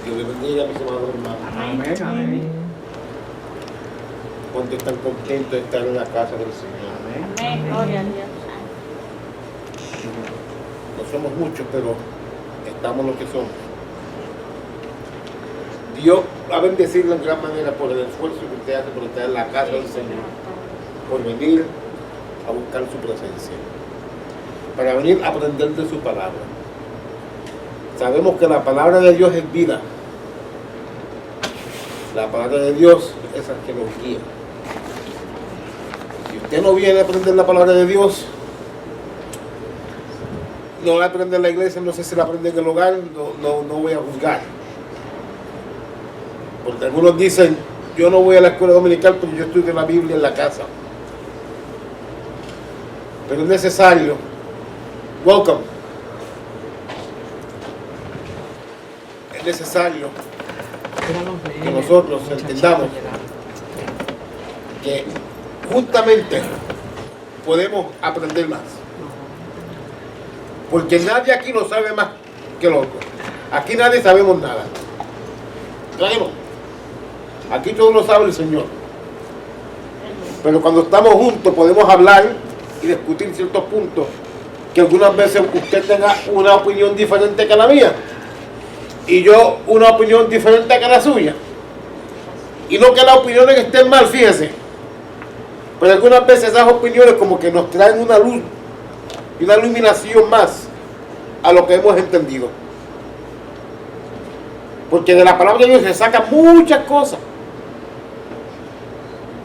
Dios les bendiga, mis amados hermanos. Amén. Amén. ¿Cuántos están contentos de estar en la casa del Señor? Amén. Gloria a Dios. No somos muchos, pero estamos los que somos. Dios va a bendecirlo en gran manera por el esfuerzo que usted hace por estar en la casa del Señor, por venir a buscar su presencia, para venir a aprender de su palabra. Sabemos que la palabra de Dios es vida. La palabra de Dios es la que nos guía. Si usted no viene a aprender la palabra de Dios, no la aprende en la iglesia, no sé si la aprende en el hogar, no voy a juzgar. Porque algunos dicen, yo no voy a la escuela dominical porque yo estudio la Biblia en la casa. Pero es necesario. Welcome. Es necesario que nosotros entendamos que juntamente podemos aprender más. Porque nadie aquí lo sabe más que el otro. Aquí nadie sabemos nada. Claro. Aquí todo lo sabe el Señor. Pero cuando estamos juntos podemos hablar y discutir ciertos puntos que algunas veces usted tenga una opinión diferente que la mía y yo una opinión diferente que la suya. Y no que las opiniones estén mal, fíjese. Pero algunas veces esas opiniones como que nos traen una luz y una iluminación más a lo que hemos entendido. Porque de la palabra de Dios se sacan muchas cosas.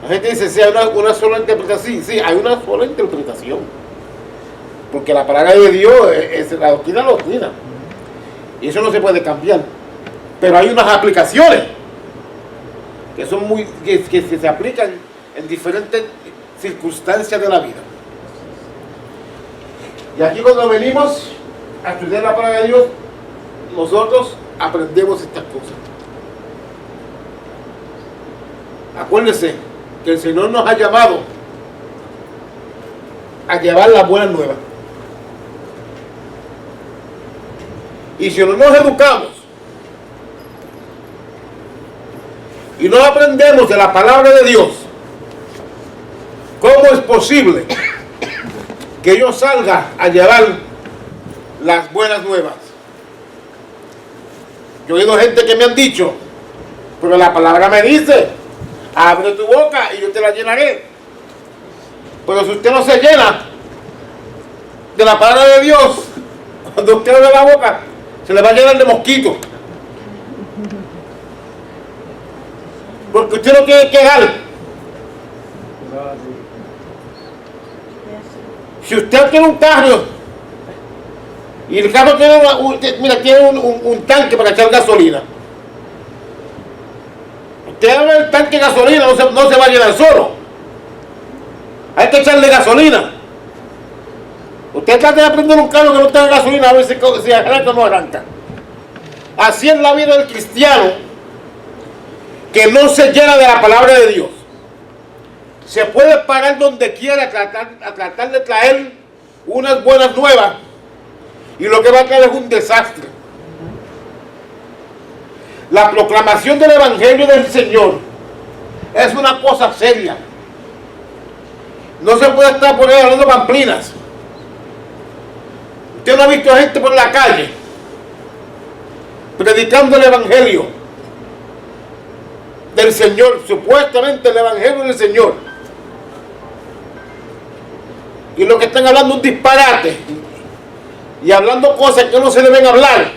La gente dice, sí, hay una sola interpretación. Sí, hay una sola interpretación. Porque la palabra de Dios es la doctrina. Y eso no se puede cambiar. Pero hay unas aplicaciones que son que se aplican en diferentes circunstancias de la vida. Y aquí cuando venimos a estudiar la palabra de Dios, nosotros aprendemos estas cosas. Acuérdense que el Señor nos ha llamado a llevar las buenas nuevas. Y si no nos educamos y no aprendemos de la palabra de Dios, ¿cómo es posible que yo salga a llevar las buenas nuevas? Yo he oído gente que me han dicho, pero la palabra me dice, abre tu boca y yo te la llenaré. Pero si usted no se llena de la palabra de Dios, cuando usted abre la boca, se le va a llenar de mosquitos. Porque usted no quiere quejar. Si usted tiene un carro y el carro tiene, tiene un tanque para echar gasolina, usted abre el tanque de gasolina, no se va a llenar solo. Hay que echarle gasolina. Usted trata de aprender un carro que no tenga gasolina a ver si arranca o no arranca. Así es la vida del cristiano que no se llena de la palabra de Dios. Se puede parar donde quiera a tratar de traer unas buenas nuevas y lo que va a traer es un desastre. La proclamación del Evangelio del Señor es una cosa seria. No se puede estar por ahí hablando pamplinas. Usted no ha visto gente por la calle predicando el Evangelio del Señor, supuestamente el Evangelio del Señor, y lo que están hablando es un disparate y hablando cosas que no se deben hablar.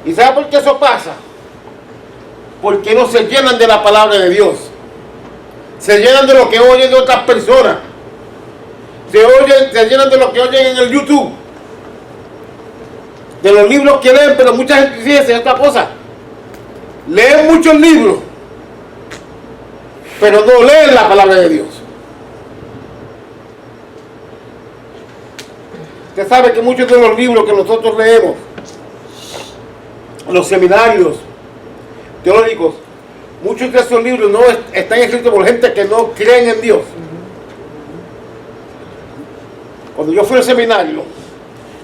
¿Y sabe por qué eso pasa? Porque no se llenan de la palabra de Dios, se llenan de lo que oyen de otras personas, se llenan de lo que oyen en el YouTube, de los libros que leen. Pero mucha gente dice esta cosa, leen muchos libros pero no leen la palabra de Dios. Usted sabe que muchos de los libros que nosotros leemos, los seminarios teológicos, muchos de esos libros no están escritos por gente que no creen en Dios. Cuando yo fui al seminario,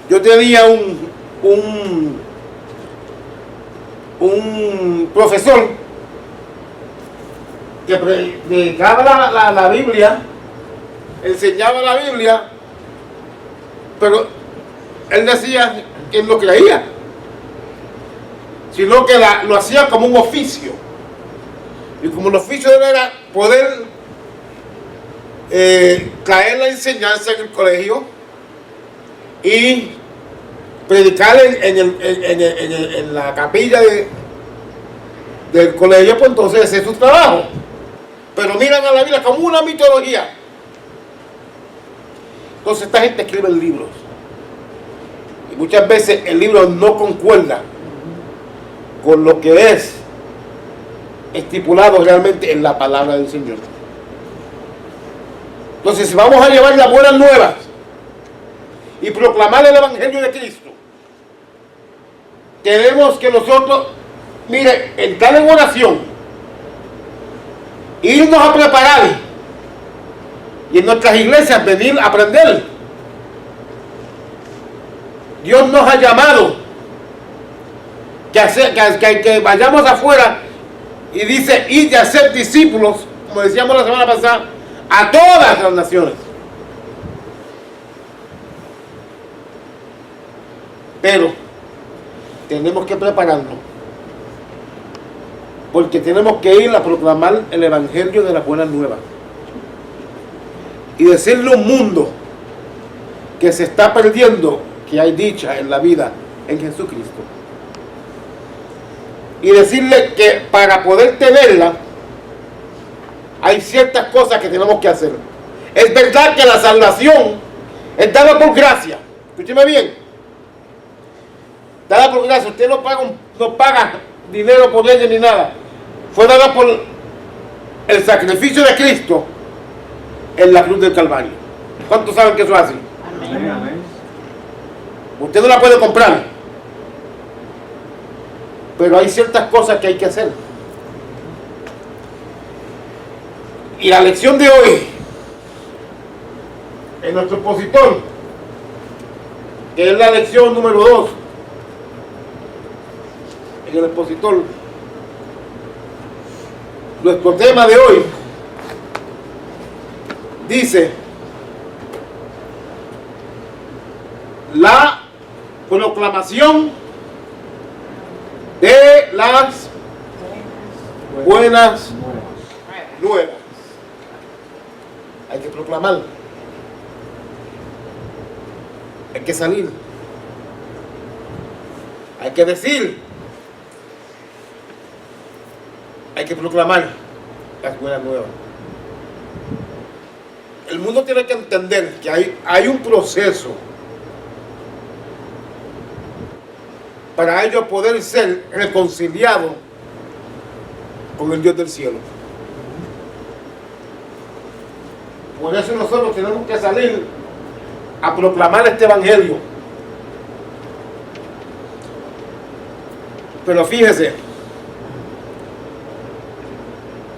yo tenía un un profesor que predicaba la Biblia, enseñaba la Biblia, pero él decía que él no creía, sino que lo hacía como un oficio. Y como el oficio de él era poder traer la enseñanza en el colegio y predicar en la capilla del colegio, pues entonces ese es su trabajo. Pero miran a la Biblia como una mitología. Entonces esta gente escribe libros. Y muchas veces el libro no concuerda con lo que es estipulado realmente en la palabra del Señor. Entonces, si vamos a llevar las buenas nuevas y proclamar el Evangelio de Cristo, tenemos que nosotros, mire, entrar en oración, irnos a preparar y en nuestras iglesias venir a aprender. Dios nos ha llamado que vayamos afuera y dice, id y hacer discípulos, como decíamos la semana pasada, a todas las naciones. Pero tenemos que prepararnos, porque tenemos que ir a proclamar el Evangelio de las buenas nuevas y decirle a un mundo que se está perdiendo que hay dicha en la vida en Jesucristo, y decirle que para poder tenerla hay ciertas cosas que tenemos que hacer. Es verdad que la salvación es dada por gracia. Escúcheme bien. Dada por gracia. Usted no paga dinero por ella ni nada. Fue dada por el sacrificio de Cristo en la cruz del Calvario. ¿Cuántos saben que eso es así? Amén. Usted no la puede comprar. Pero hay ciertas cosas que hay que hacer. Y la lección de hoy, en nuestro expositor, que es la lección número 2, en el expositor, nuestro tema de hoy dice: la proclamación de las buenas nuevas. Hay que proclamar, hay que salir, hay que decir, hay que proclamar las buenas nuevas. El mundo tiene que entender que hay un proceso para ellos poder ser reconciliados con el Dios del cielo. Por eso nosotros tenemos que salir a proclamar este Evangelio. Pero fíjese,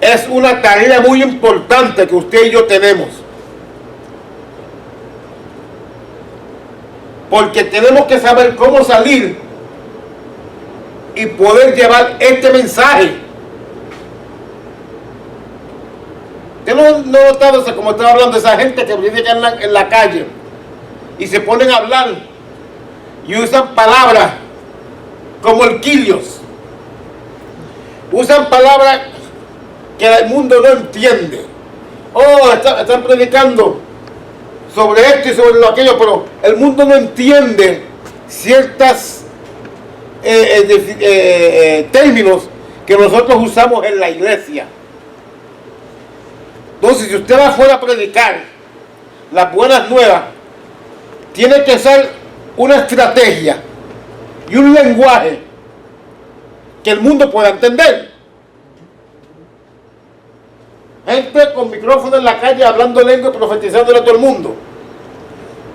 es una tarea muy importante que usted y yo tenemos. Porque tenemos que saber cómo salir y poder llevar este mensaje. Usted no ha notado, como estaba hablando de esa gente que vive en la calle y se ponen a hablar y usan palabras como el quilios. Usan palabras que el mundo no entiende. Oh, están predicando sobre esto y sobre lo aquello, pero el mundo no entiende ciertas términos que nosotros usamos en la iglesia. Entonces, si usted va afuera a predicar las buenas nuevas, tiene que ser una estrategia y un lenguaje que el mundo pueda entender. Gente con micrófono en la calle hablando lengua y profetizándole a todo el mundo.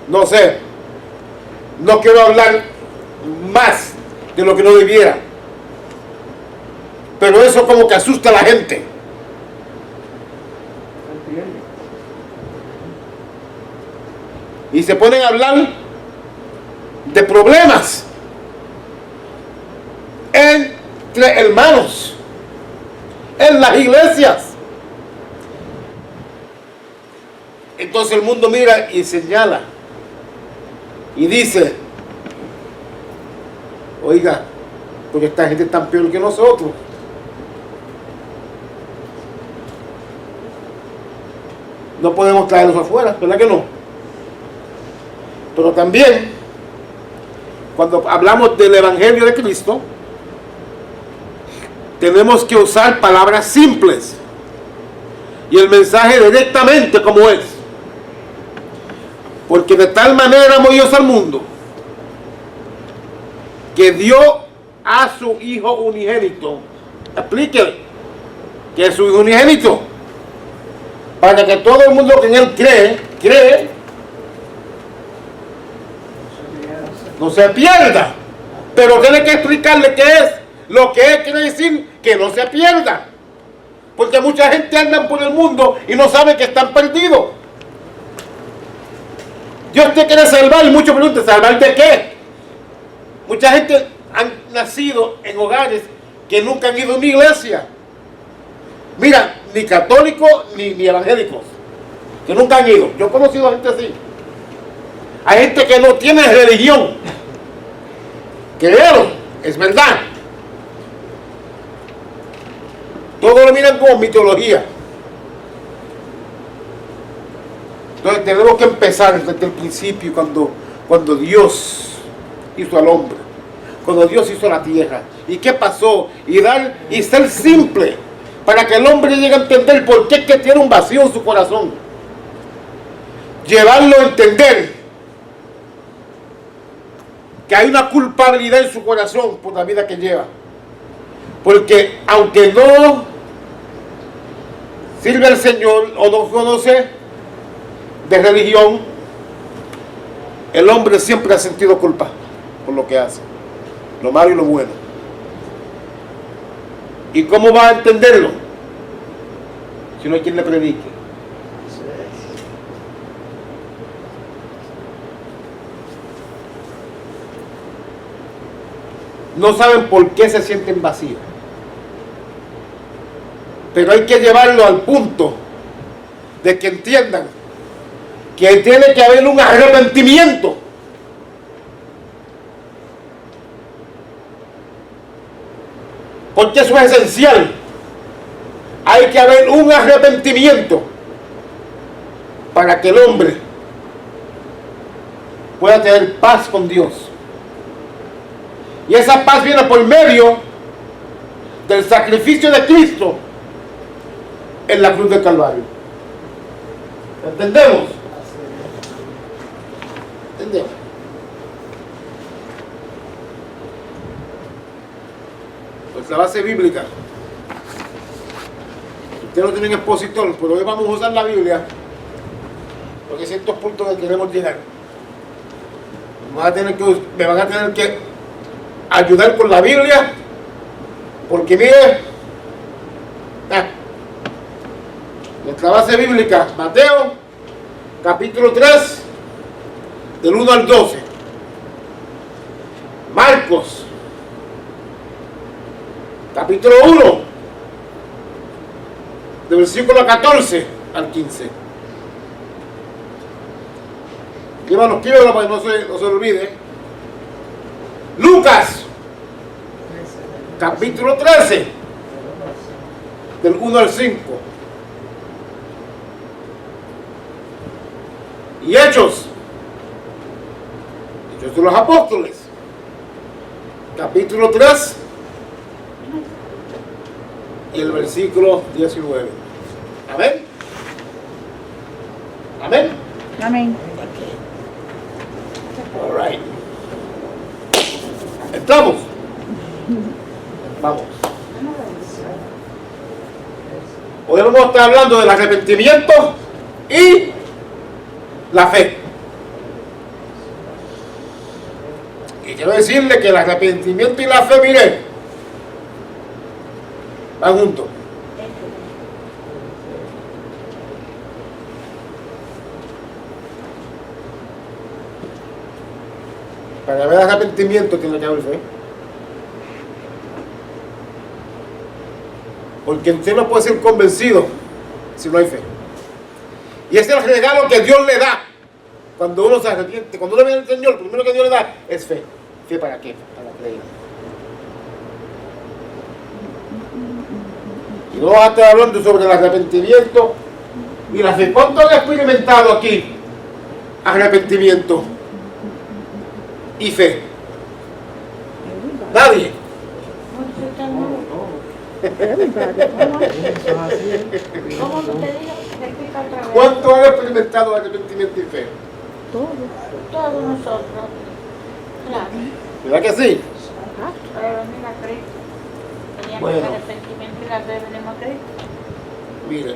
No sé, no quiero hablar más de lo que no debiera, pero eso como que asusta a la gente. Y se ponen a hablar de problemas en entre hermanos, en las iglesias. Entonces el mundo mira y señala y dice, oiga, porque esta gente es tan peor que nosotros. No podemos traerlos afuera, ¿verdad que no? Pero también, cuando hablamos del Evangelio de Cristo, tenemos que usar palabras simples y el mensaje directamente como es. Porque de tal manera amó Dios al mundo que dio a su Hijo unigénito. Explíquele que es su Hijo unigénito, para que todo el mundo que en Él cree, no se pierda. Pero tiene que explicarle qué es. Lo que Él quiere decir que no se pierda. Porque mucha gente anda por el mundo y no sabe que están perdidos. Dios te quiere salvar y muchos preguntan, ¿salvar de qué? Mucha gente han nacido en hogares que nunca han ido a una iglesia. Mira, ni católicos ni evangélicos, que nunca han ido. Yo he conocido a gente así. Hay gente que no tiene religión. Créelo, es verdad. Todos lo miran como mitología. Entonces tenemos que empezar desde el principio, cuando Dios hizo al hombre, cuando Dios hizo la tierra. ¿Y qué pasó? Y ser simple, para que el hombre llegue a entender por qué es que tiene un vacío en su corazón. Llevarlo a entender que hay una culpabilidad en su corazón por la vida que lleva. Porque aunque no sirve al Señor o no conoce de religión, el hombre siempre ha sentido culpa por lo que hace, lo malo y lo bueno. ¿Y cómo va a entenderlo? Si no hay quien le predique. No saben por qué se sienten vacíos. Pero hay que llevarlo al punto de que entiendan que tiene que haber un arrepentimiento. Porque eso es esencial. Hay que haber un arrepentimiento para que el hombre pueda tener paz con Dios. Y esa paz viene por medio del sacrificio de Cristo en la cruz del Calvario. ¿Entendemos? ¿Entendemos? Pues la base bíblica. Ustedes no tienen expositor, pero hoy vamos a usar la Biblia, porque hay ciertos puntos que queremos llegar. Me van a tener que ayudar con la Biblia, porque mire, nuestra base bíblica, Mateo, capítulo 3, del 1 al 12. Marcos, capítulo 1, del versículo 14 al 15. Llévanos, para que no se olvide. Lucas, capítulo 13, del 1 al 5. Y Hechos de los Apóstoles, capítulo 3 y el versículo 19. Amén. Amén. Amén. All right. ¿Entramos? Vamos. Hoy vamos a estar hablando del arrepentimiento y la fe. Y quiero decirle que el arrepentimiento y la fe, mire, van juntos. Para haber arrepentimiento tiene que haber fe. Porque usted no puede ser convencido si no hay fe. Y ese es el regalo que Dios le da cuando uno se arrepiente. Cuando uno viene al Señor, lo primero que Dios le da es fe. ¿Fe para qué? Para creer. Y no vas a estar hablando sobre el arrepentimiento y la fe. ¿Cuánto han experimentado aquí arrepentimiento y fe? Nadie. ¿Cuánto han experimentado arrepentimiento y fe? Todos nosotros. Claro. ¿Verdad que sí? Pero venir a Cristo. Teníamos Bueno. arrepentimiento y la fe venimos a Cristo. Mire,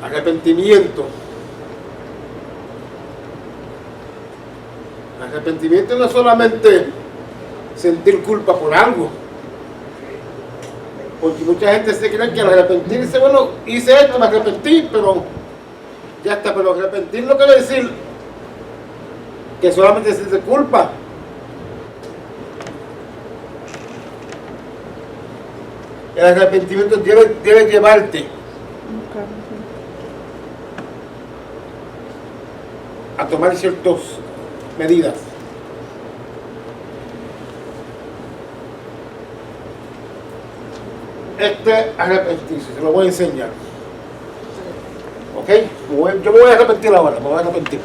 arrepentimiento. Arrepentimiento no es solamente sentir culpa por algo. Porque mucha gente se cree que al arrepentirse, bueno, hice esto, me arrepentí, pero ya está. Pero arrepentir no quiere decir que solamente se siente culpa. El arrepentimiento debe llevarte a tomar ciertas medidas. Arrepentirse, se lo voy a enseñar. ¿Ok? Yo me voy a arrepentir ahora, me voy a arrepentir.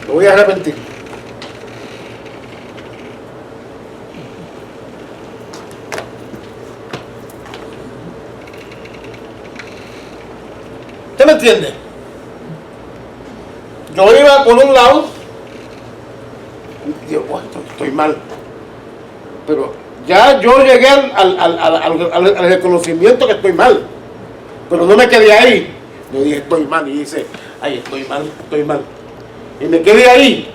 Me voy a arrepentir. ¿Usted me entiende? Yo iba por un lado y digo, "Buah, estoy mal". Pero ya yo llegué al reconocimiento que estoy mal. Pero no me quedé ahí. Yo dije, estoy mal. Y dice, ay, estoy mal. Y me quedé ahí.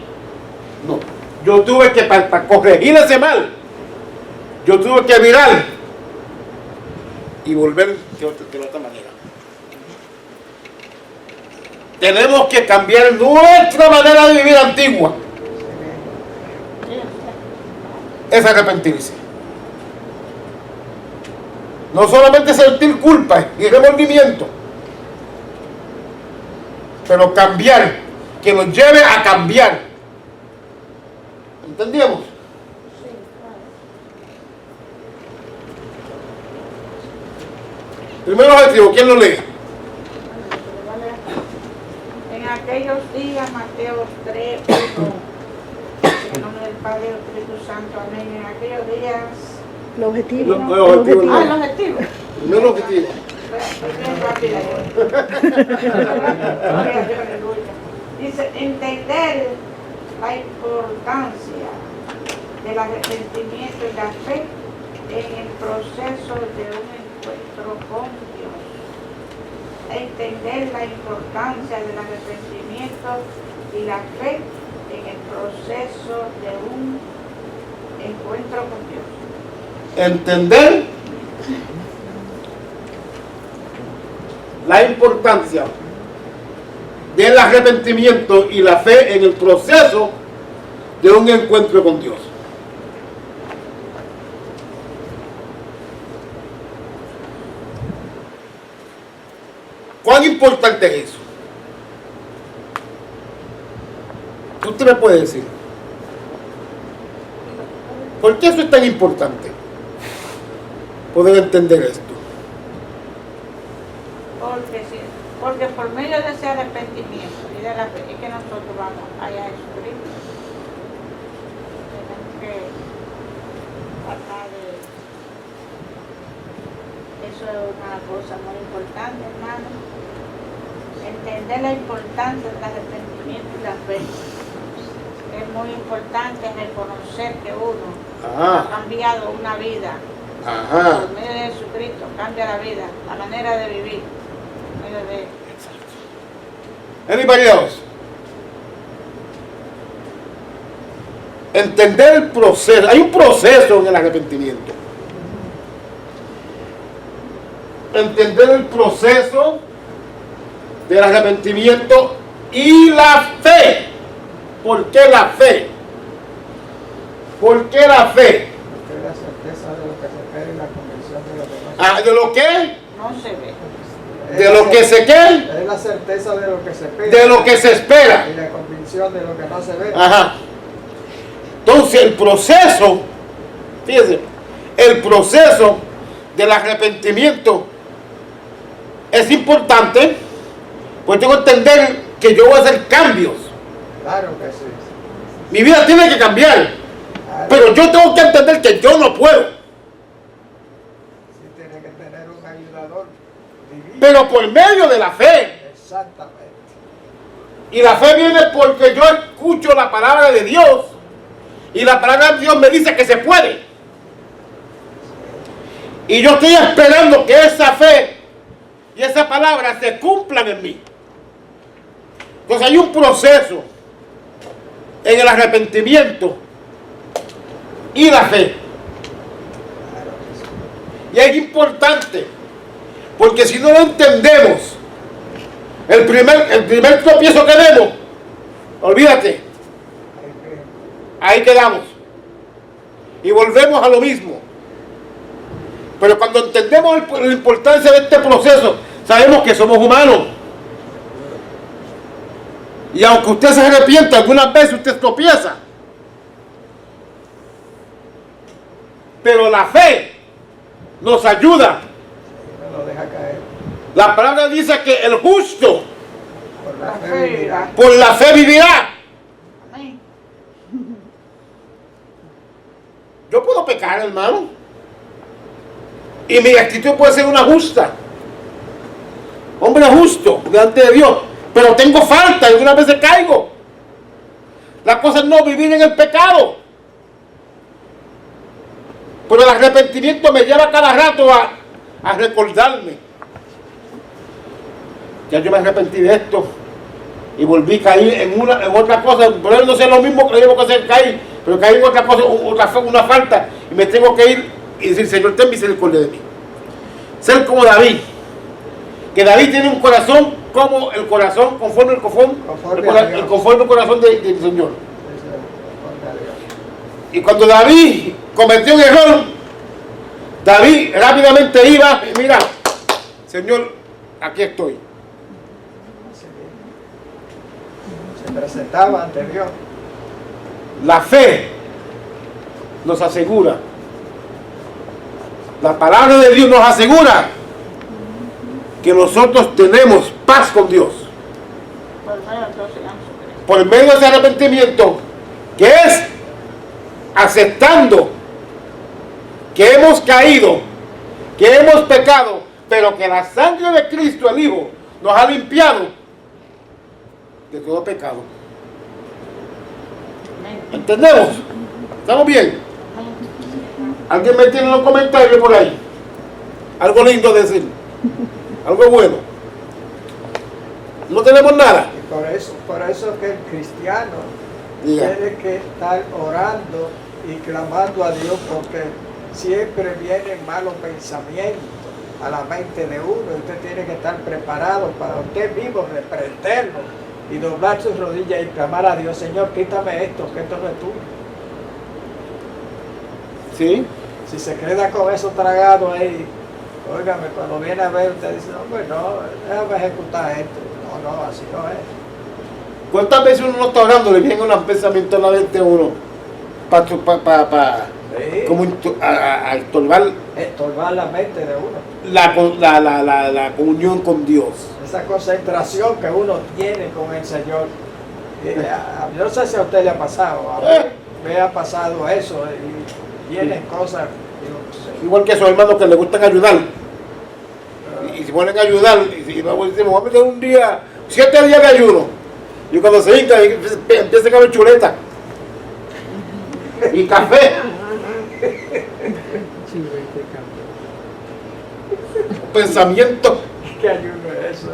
No. Yo tuve que, para corregir ese mal, yo tuve que mirar y volver de otra manera. Tenemos que cambiar nuestra manera de vivir antigua. Es arrepentirse. No solamente sentir culpa y remordimiento, pero cambiar, que nos lleve a cambiar. ¿Entendemos? Sí, claro. Primero objetivo, ¿quién lo lee? En aquellos días, Mateo 3, 1, en el nombre del Padre y del Espíritu Santo, amén. En aquellos días, El objetivo. No, el objetivo no. el objetivo. Primero objetivo. Dice, entender la importancia del arrepentimiento y la fe en el proceso de un encuentro con Dios. Entender la importancia del arrepentimiento y la fe en el proceso de un encuentro con Dios. Entender la importancia del arrepentimiento y la fe en el proceso de un encuentro con Dios. ¿Cuán importante es eso? ¿Qué usted me puede decir? ¿Por qué eso es tan importante? Poder entender esto. Porque por medio de ese arrepentimiento y de la fe es que nosotros vamos allá a Jesucristo. Tenemos que tratar de... Eso es una cosa muy importante, hermano. Entender la importancia del arrepentimiento y la fe. Es muy importante reconocer que uno ha cambiado una vida. Por medio de Jesucristo cambia la vida, la manera de vivir. Por medio de... Anybody else? Entender el proceso. Hay un proceso en el arrepentimiento. Entender el proceso del arrepentimiento y la fe. ¿Por qué la fe? ¿Por qué la fe? Ah, ¿de lo que? no se ve. ¿De lo que se qué? Es la certeza de lo que se espera. De lo que se espera. Y la convicción de lo que no se ve. Ajá. Entonces el proceso, fíjense, el proceso del arrepentimiento es importante, pues tengo que entender que yo voy a hacer cambios. Claro que sí. Mi vida tiene que cambiar, Claro. pero yo tengo que entender que yo no puedo. Sí, tiene que tener un ayudador divino. Pero por medio de la fe. Exactamente. Y la fe viene porque yo escucho la palabra de Dios. Y la palabra de Dios me dice que se puede. Y yo estoy esperando que esa fe y esa palabra se cumplan en mí. Entonces hay un proceso en el arrepentimiento y la fe. Claro que sí. Y es importante, porque si no lo entendemos, el primer tropiezo que demos, olvídate, ahí quedamos. Y volvemos a lo mismo. Pero cuando entendemos la importancia de este proceso, sabemos que somos humanos. Y aunque usted se arrepienta, algunas veces usted tropieza. Pero la fe nos ayuda. No lo deja caer. La palabra dice que el justo Por la La fe fe vivirá. vivirá. por la fe vivirá. Amén. Yo puedo pecar, hermano. Y mi actitud puede ser una justa. Hombre justo delante de Dios. Pero tengo falta, algunas veces caigo. La cosa es no vivir en el pecado. Pero el arrepentimiento me lleva cada rato a recordarme. Ya yo me arrepentí de esto. Y volví a caer en otra cosa. Pero no sé lo mismo que tengo que hacer caer. Pero caí en otra cosa, una falta. Y me tengo que ir y decir, Señor, ten misericordia de mí. Ser como David. Que David tiene un corazón como el corazón, conforme el corazón del Señor. Y cuando David cometió un error, David rápidamente iba y mira, Señor, aquí estoy. Se presentaba ante Dios. La fe nos asegura. La palabra de Dios nos asegura que nosotros tenemos paz con Dios. Por medio de Dios y Jesucristo. Por medio de ese arrepentimiento, que es aceptando que hemos caído, que hemos pecado, pero que la sangre de Cristo, el Hijo, nos ha limpiado de todo pecado. Amén. ¿Entendemos? ¿Estamos bien? Amén. ¿Alguien me tiene unos comentarios por ahí? Algo lindo decir. Algo bueno. No tenemos nada. Y por eso que el cristiano Diga. tiene que estar orando y clamando a Dios, porque siempre vienen malos pensamientos a la mente de uno. Usted tiene que estar preparado para usted mismo reprenderlo y doblar sus rodillas y clamar a Dios, Señor, quítame esto, que esto no es tuyo. ¿Sí? Si se queda con eso tragado ahí, óigame, cuando viene a ver, usted dice, no, déjame ejecutar esto. No, así no es. ¿Cuántas veces uno no está orando, le vienen unos pensamientos a la mente a uno Sí. como a Estorbar la mente de uno. la comunión con Dios? Esa concentración que uno tiene con el Señor. Yo no sé si a usted le ha pasado, a mí me ha pasado eso y vienen cosas. Digo, Igual que esos hermanos que les gustan ayudar. Y se ponen a ayudar y vamos a meter un día, 7 días de ayuno. Y cuando se hinca, empieza a comer chuleta. Y café. Pensamiento. ¿qué ayuno es eso?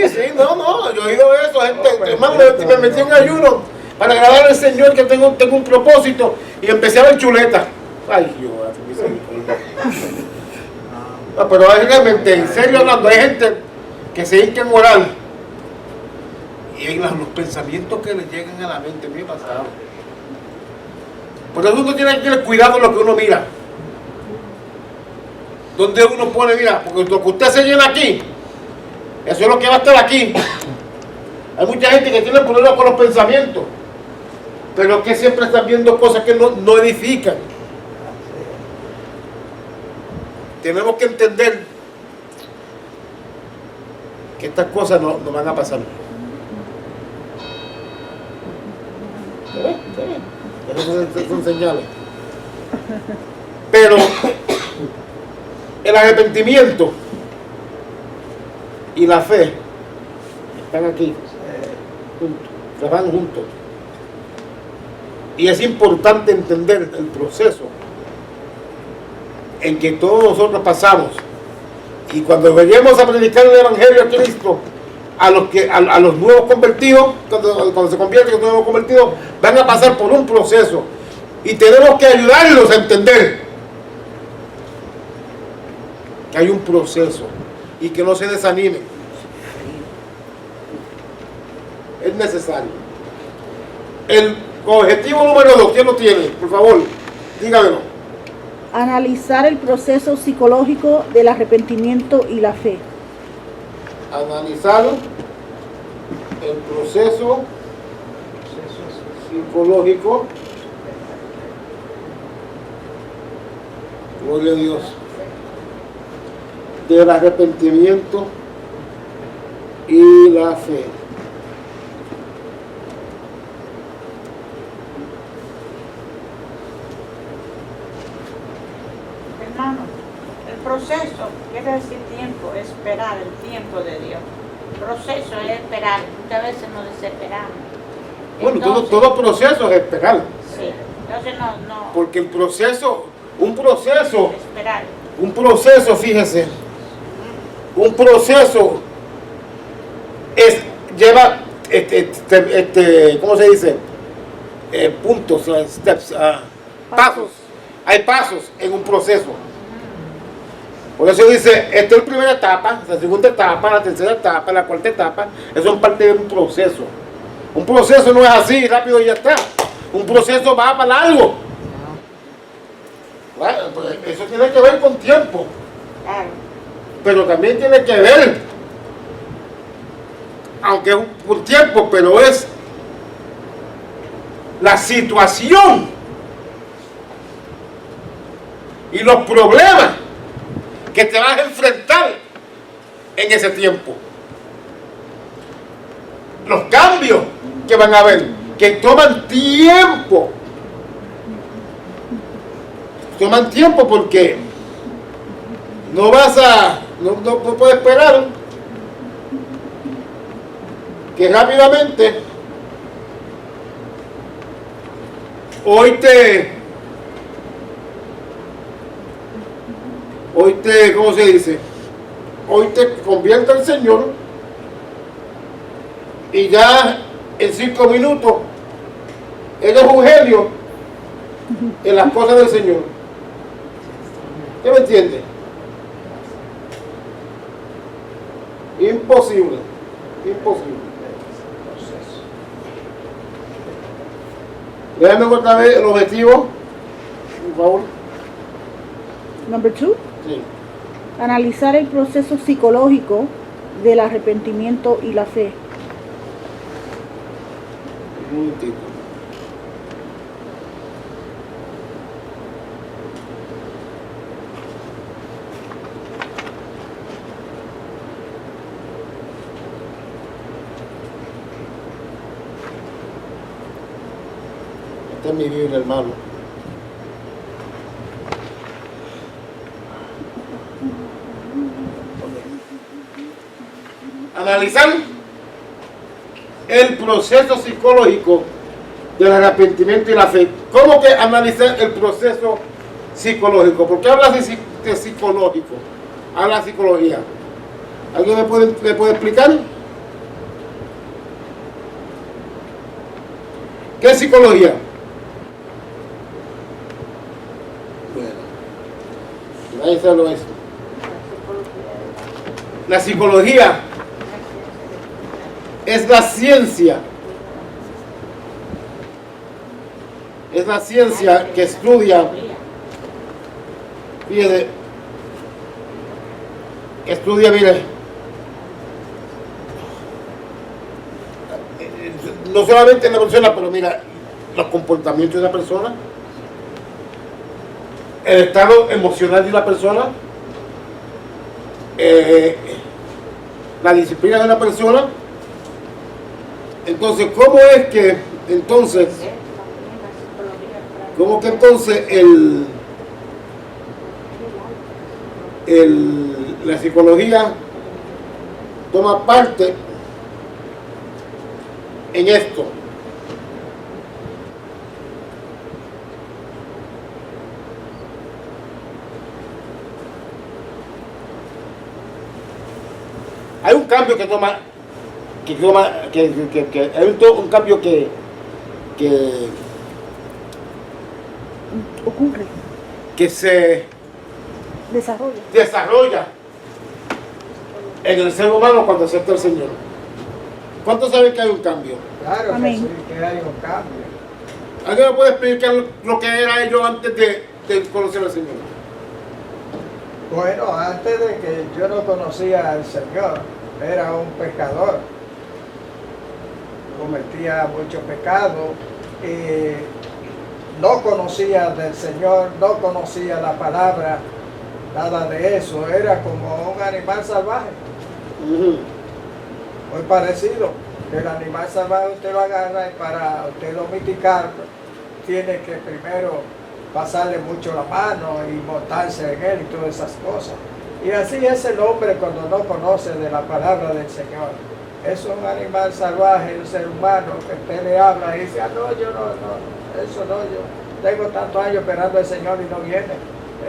Sí, no, yo he oído eso, gente, No, hermano, perfecto, me metí en ayuno para agradar al Señor, que tengo un propósito, y empecé a ver chuleta. Ay, Dios, misericordia. No, pero hay realmente, en serio hablando, hay gente que se hinca en orar y hay los pensamientos que les llegan a la mente, me ha pasado. Por eso uno tiene que tener cuidado de lo que uno mira. donde uno pone, mira, porque lo que usted se llena aquí, eso es lo que va a estar aquí. Hay mucha gente que tiene problemas con los pensamientos, pero que siempre están viendo cosas que no edifican. Tenemos que entender que estas cosas no van a pasar. Esas son señales. Pero el arrepentimiento y la fe están aquí, juntos, trabajan juntos. Y es importante entender el proceso en que todos nosotros pasamos. Y cuando vayamos a predicar el Evangelio de Cristo a los nuevos convertidos, cuando se convierten en nuevos convertidos, van a pasar por un proceso. Y tenemos que ayudarlos a entender que hay un proceso y que no se desanimen. Es necesario. El objetivo número 2, ¿quién lo tiene? Por favor, dígamelo. Analizar el proceso psicológico del arrepentimiento y la fe. Analizar el proceso psicológico. Gloria a Dios. Del arrepentimiento y la fe. Hermano, el proceso quiere decir tiempo, esperar el tiempo de Dios. El proceso es esperar, muchas veces nos desesperamos. Bueno, Entonces, todo proceso es esperar. Sí, entonces no. Porque el proceso, un proceso, fíjese, un proceso lleva, ¿cómo se dice? Puntos, steps, pasos. Hay pasos en un proceso. Por eso dice, esta es la primera etapa, la segunda etapa, la tercera etapa, la cuarta etapa. Eso son parte de un proceso. Un proceso no es así, rápido y ya está. Un proceso va para largo. Bueno, pues eso tiene que ver con tiempo. Claro. Pero también tiene que ver, aunque es por tiempo, pero es la situación y los problemas que te vas a enfrentar en ese tiempo. Los cambios que van a haber, que toman tiempo. Toman tiempo porque no puedes esperar que rápidamente hoy te, ¿cómo se dice? Hoy te convierta el Señor y ya en 5 minutos eres un genio en las cosas del Señor. ¿Qué me entiende? Imposible. Déjame otra vez el objetivo, por favor. Number 2. Sí. Analizar el proceso psicológico del arrepentimiento y la fe. Un momentito. Esta es mi Biblia, hermano. Analizar el proceso psicológico del arrepentimiento y la fe. ¿Cómo que analizar el proceso psicológico? ¿Por qué hablas de psicológico? Habla de psicología. ¿Alguien me puede explicar? ¿Qué es psicología? Bueno, nadie sabe lo es. La psicología es la ciencia. Es la ciencia que estudia, fíjate, estudia, mire, no solamente en la persona, pero mira, los comportamientos de la persona, el estado emocional de la persona, la disciplina de la persona. Entonces, ¿cómo es que entonces, cómo que entonces la psicología toma parte en esto? Hay un cambio que toma, hay un cambio que Ocurre, que se desarrolla. en el ser humano cuando acepta al Señor. ¿Cuántos saben que hay un cambio? Claro que Amén. sí, que hay un cambio. ¿Alguien me puede explicar lo que era ellos antes de conocer al Señor? Bueno, antes de que yo no conocía al Señor, era un pecador. Cometía mucho pecado. No conocía del Señor, no conocía la palabra, nada de eso. Era como un animal salvaje. Muy parecido. El animal salvaje usted lo agarra y para usted domesticarlo, tiene que primero pasarle mucho la mano y montarse en él y todas esas cosas. Y así es el hombre cuando no conoce de la palabra del Señor. Es un animal salvaje, un ser humano que usted le habla y dice, ah, no, yo no, eso no, yo tengo tantos años esperando al Señor y no viene.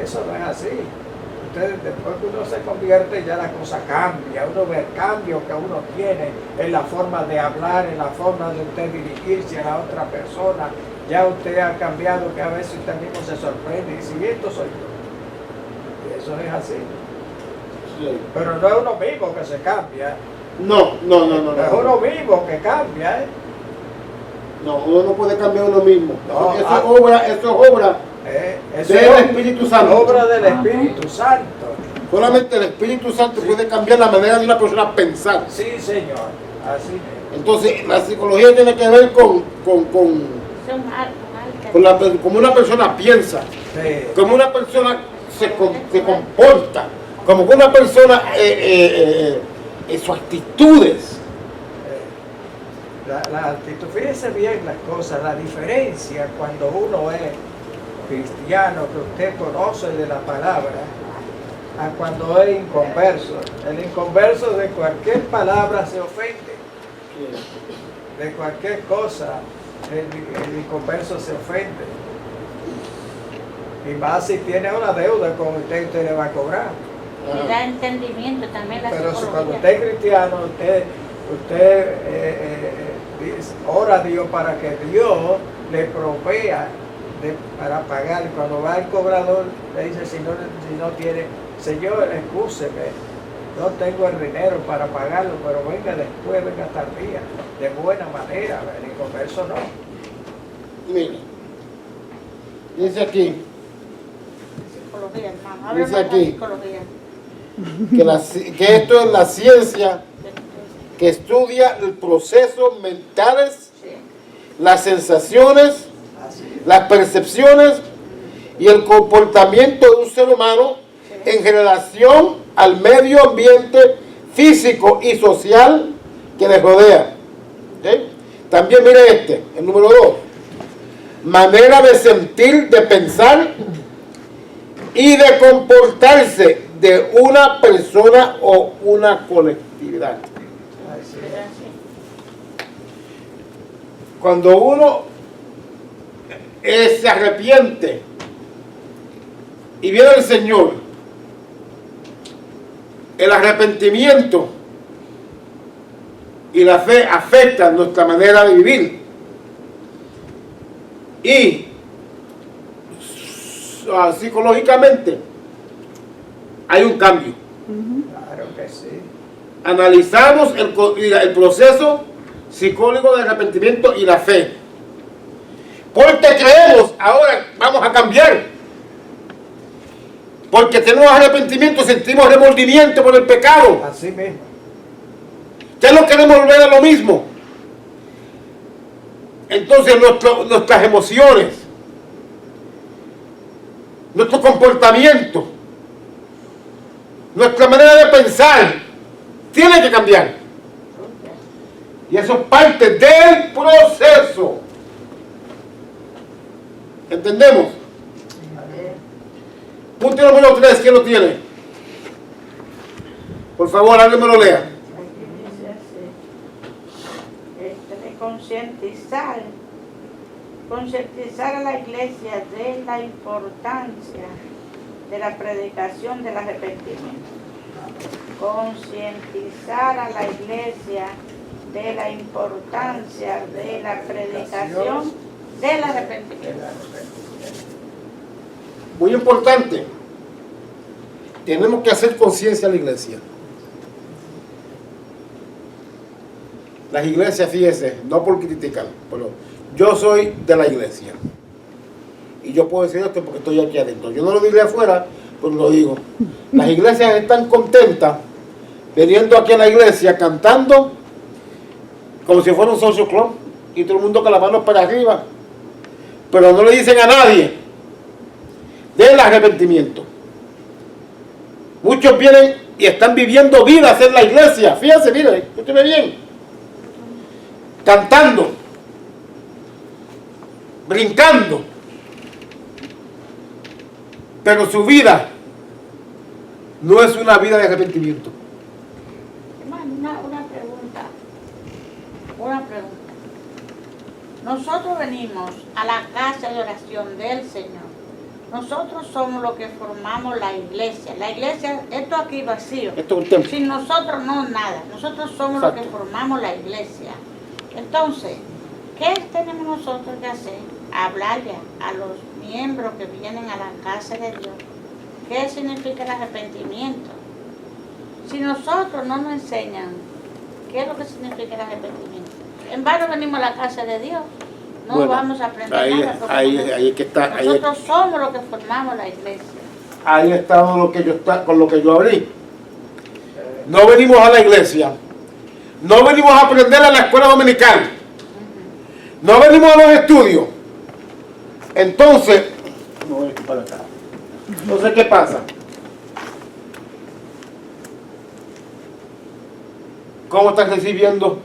Eso no es así. Entonces, después que uno se convierte, ya la cosa cambia. Uno ve el cambio que uno tiene en la forma de hablar, en la forma de usted dirigirse a la otra persona. Ya usted ha cambiado, que a veces usted mismo se sorprende y dice, esto soy yo. Y eso es así. Sí. Pero no es uno mismo que se cambia. No. Es uno mismo que cambia, ¿eh? No, uno no puede cambiar uno mismo. No, Eso es obra Eso del es Espíritu Santo. obra del Espíritu Santo. Solamente el Espíritu Santo puede cambiar la manera de una persona pensar. Sí, Señor. Así es. Entonces, la psicología tiene que ver con cómo una persona piensa, Sí. cómo una persona se comporta, como una persona, sus actitudes. La actitud, fíjese bien las cosas, la diferencia cuando uno es cristiano, que usted conoce de la palabra, a cuando es inconverso. El inconverso de cualquier palabra se ofende, de cualquier cosa, el inconverso se ofende. Y más si tiene una deuda con usted le va a cobrar. Y da entendimiento también la Pero si psicología. cuando usted es cristiano, usted ora a Dios para que Dios le provea para pagar. Cuando va el cobrador, le dice, si no tiene, Señor, excúseme, no tengo el dinero para pagarlo, pero venga después, venga tal día, de buena manera, el inconverso no. Mira, dice aquí Psicología, hermano. Dice Háblame de aquí. psicología. que esto es la ciencia que estudia los procesos mentales, Sí. las sensaciones, Así las percepciones y el comportamiento de un ser humano en relación al medio ambiente físico y social que le rodea. ¿Ok? También mire el número 2. Manera de sentir, de pensar y de comportarse de una persona o una colectividad. Así Pero es. así. Cuando uno se arrepiente y viene el Señor, el arrepentimiento y la fe afectan nuestra manera de vivir. Y psicológicamente hay un cambio. Claro que sí. Analizamos el proceso psicológico de arrepentimiento y la fe. Porque creemos, ahora vamos a cambiar. Porque tenemos arrepentimiento, sentimos remordimiento por el pecado. Así mismo. Ya no queremos volver a lo mismo. Entonces nuestras emociones, nuestro comportamiento, nuestra manera de pensar tiene que cambiar. Y eso es parte del proceso. ¿Entendemos? Punto número 3, ¿quién lo tiene? Por favor, alguien me lo lea. Aquí dice así, de concientizar a la iglesia de la importancia de la predicación del arrepentimiento. Concientizar a la iglesia de la importancia de la predicación del arrepentimiento. Muy importante. Tenemos que hacer conciencia a la iglesia. Las iglesias, fíjense, no por criticar, pero yo soy de la iglesia. Y yo puedo decir esto porque estoy aquí adentro. Yo no lo diré afuera, pero lo digo. Las iglesias están contentas viniendo aquí a la iglesia cantando como si fuera un social club y todo el mundo con las manos para arriba. Pero no le dicen a nadie del arrepentimiento. Muchos vienen y están viviendo vidas en la iglesia. Fíjense, miren, escúcheme bien. Cantando, brincando, pero su vida no es una vida de arrepentimiento. Hermano, una pregunta. Nosotros venimos a la casa de oración del Señor. Nosotros somos los que formamos la iglesia. La iglesia, esto aquí vacío. Esto es un templo. Sin nosotros no nada. Nosotros somos Exacto. los que formamos la iglesia. Entonces, ¿qué tenemos nosotros que hacer? Hablarle a los miembros que vienen a la casa de Dios. ¿Qué significa el arrepentimiento? Si nosotros no nos enseñan qué es lo que significa el arrepentimiento, en vano venimos a la casa de Dios, no Bueno, vamos a aprender ahí, nada. porque ahí que está. nosotros somos los que formamos la iglesia. Ahí está con lo que yo abrí. No venimos a la iglesia. No venimos a aprender a la escuela dominical. No venimos a los estudios. Entonces, no voy para acá. Entonces, ¿qué pasa? ¿Cómo están recibiendo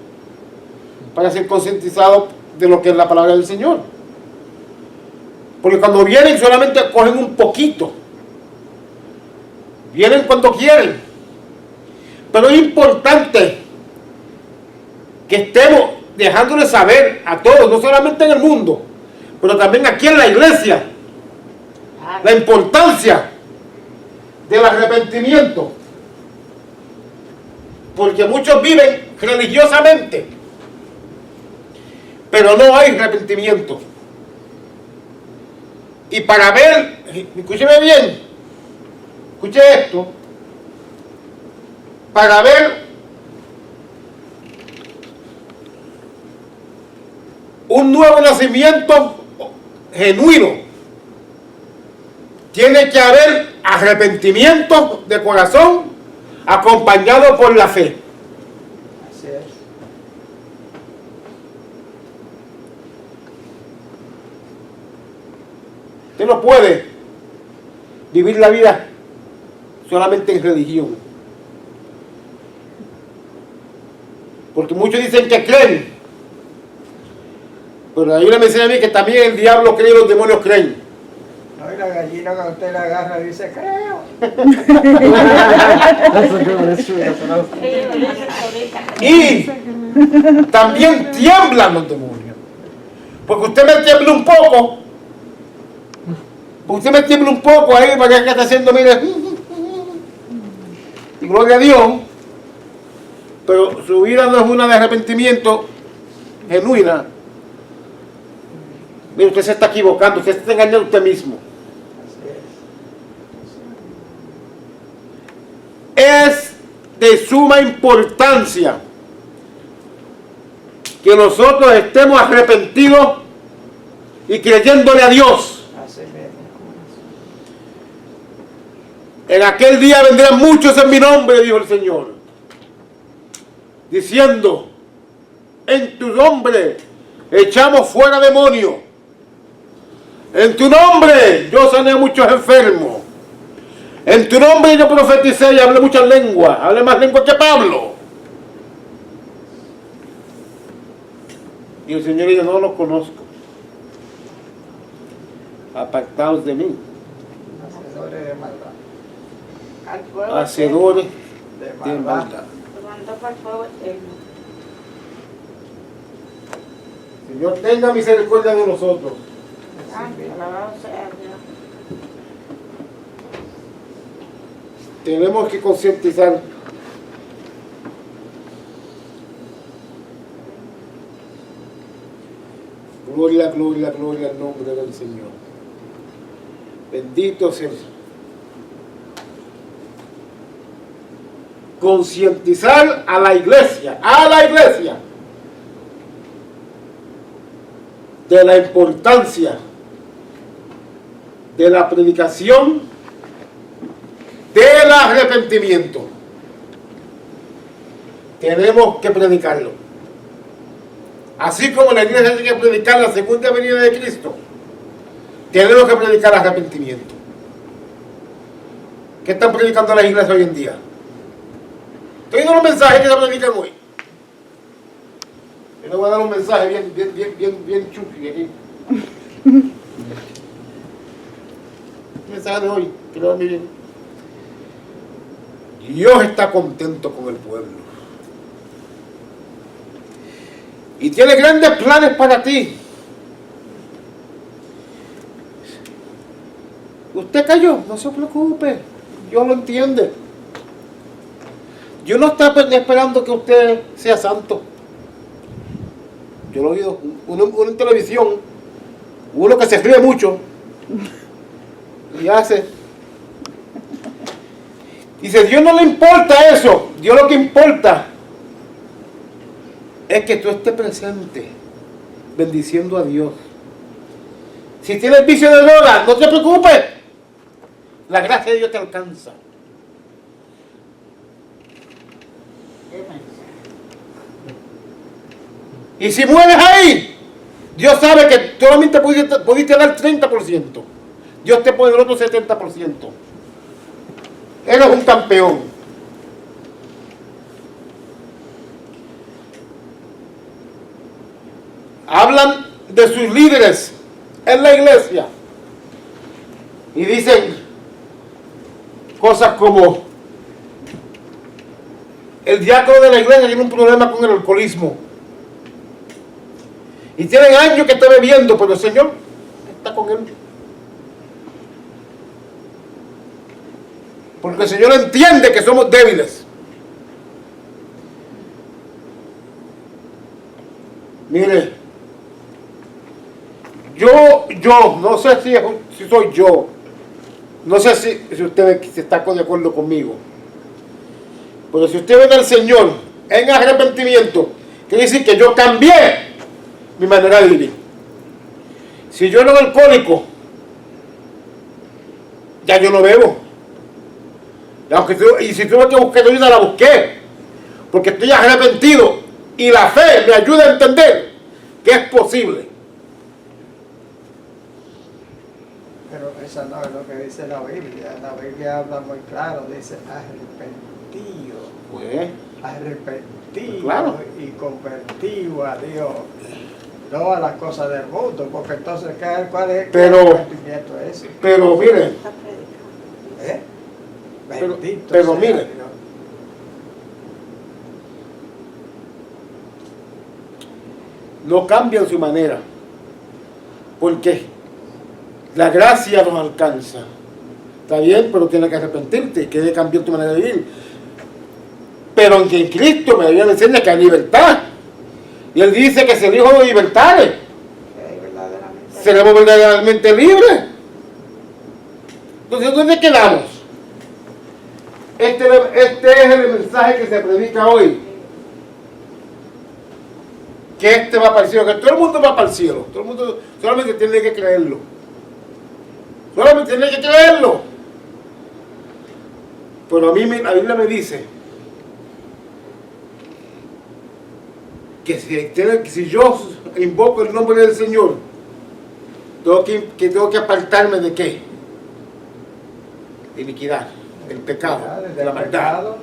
para ser concientizados de lo que es la palabra del Señor? Porque cuando vienen solamente cogen un poquito. Vienen cuando quieren. Pero es importante que estemos dejándole saber a todos, no solamente en el mundo, pero también aquí en la iglesia, la importancia del arrepentimiento. Porque muchos viven religiosamente, pero no hay arrepentimiento. Y para ver, escúcheme bien, escuche esto, para ver un nuevo nacimiento genuino, tiene que haber arrepentimiento de corazón acompañado por la fe. Así es. Usted no puede vivir la vida solamente en religión. Porque muchos dicen que creen. Pero la Biblia me enseña a mí que también el diablo cree y los demonios creen. No, y la gallina cuando usted la agarra dice, creo. Y también tiemblan los demonios. Porque usted me tiembla un poco. Usted me tiembla un poco ahí para que está haciendo, mire. Y gloria a Dios. Pero su vida no es una de arrepentimiento genuina. Mire, usted se está equivocando, usted se está engañando a usted mismo. Es de suma importancia que nosotros estemos arrepentidos y creyéndole a Dios. Así mismo. En aquel día vendrán muchos en mi nombre, dijo el Señor, diciendo, en tu nombre echamos fuera demonios. En tu nombre yo sané a muchos enfermos. En tu nombre yo profeticé y hablé muchas lenguas. Hablé más lenguas que Pablo. Y el Señor dijo, no los conozco. Apartaos de mí. Hacedores de maldad. Al fuego Hacedores De de maldad. maldad. Lo mandó para el fuego eterno. Señor, tenga misericordia de nosotros. Ay, alabado sea Dios. Tenemos que concientizar. Gloria, gloria, gloria al nombre del Señor. Bendito sea el Señor. Concientizar a la iglesia, de la importancia de la predicación del arrepentimiento. Tenemos que predicarlo. Así como la iglesia tiene que predicar la segunda venida de Cristo, tenemos que predicar arrepentimiento. ¿Qué están predicando las iglesias hoy en día? Estoy dando los mensajes que se predican hoy. Yo le voy a dar un mensaje bien chuki aquí. El mensaje de hoy, que lo va a bien. Dios está contento con el pueblo. Y tiene grandes planes para ti. Usted cayó, no se preocupe. Dios lo entiende. Dios no está esperando que usted sea santo. Yo lo he oído, uno en televisión, uno que se ríe mucho y hace. Dice, Dios no le importa eso. Dios lo que importa es que tú estés presente, bendiciendo a Dios. Si tienes vicio de droga, no te preocupes. La gracia de Dios te alcanza. Y si mueres ahí, Dios sabe que solamente pudiste dar 30%. Dios te pone el otro 70%. Eres un campeón. Hablan de sus líderes en la iglesia y dicen cosas como: el diácono de la iglesia tiene un problema con el alcoholismo y tienen años que está bebiendo, pero el Señor está con él, porque el Señor entiende que somos débiles. Mire, yo no sé si soy yo, no sé si usted está de acuerdo conmigo, pero si usted ve al Señor en arrepentimiento, quiere decir que yo cambié mi manera de vivir. Si yo era un alcohólico, ya yo no bebo. Y si tuve que buscar ayuda, la busqué, porque estoy arrepentido y la fe me ayuda a entender que es posible. Pero eso no es lo que dice la Biblia. La Biblia habla muy claro, dice arrepentido. Pues, Arrepentido claro. Y convertido a Dios. No a las cosas del mundo, porque entonces, ¿cuál es Pero- el arrepentimiento ese? pero mire, Está predicando. ¿Eh? Bendito pero sea mire. Dios. no cambian su manera, porque la gracia nos alcanza. Está bien, pero tienes que arrepentirte, que cambiar tu manera de vivir. Pero en Cristo me enseña que hay libertad. Y Él dice que si el Hijo de libertades, Que verdaderamente seremos verdaderamente libres. Entonces, ¿dónde quedamos? Este es el mensaje que se predica hoy. Que este va para el cielo, que todo el mundo va para el cielo. Todo el mundo solamente tiene que creerlo. Solamente tiene que creerlo. Pero a mí la Biblia me dice que si yo invoco el nombre del Señor, tengo que apartarme de qué? De iniquidad, del pecado, de la maldad.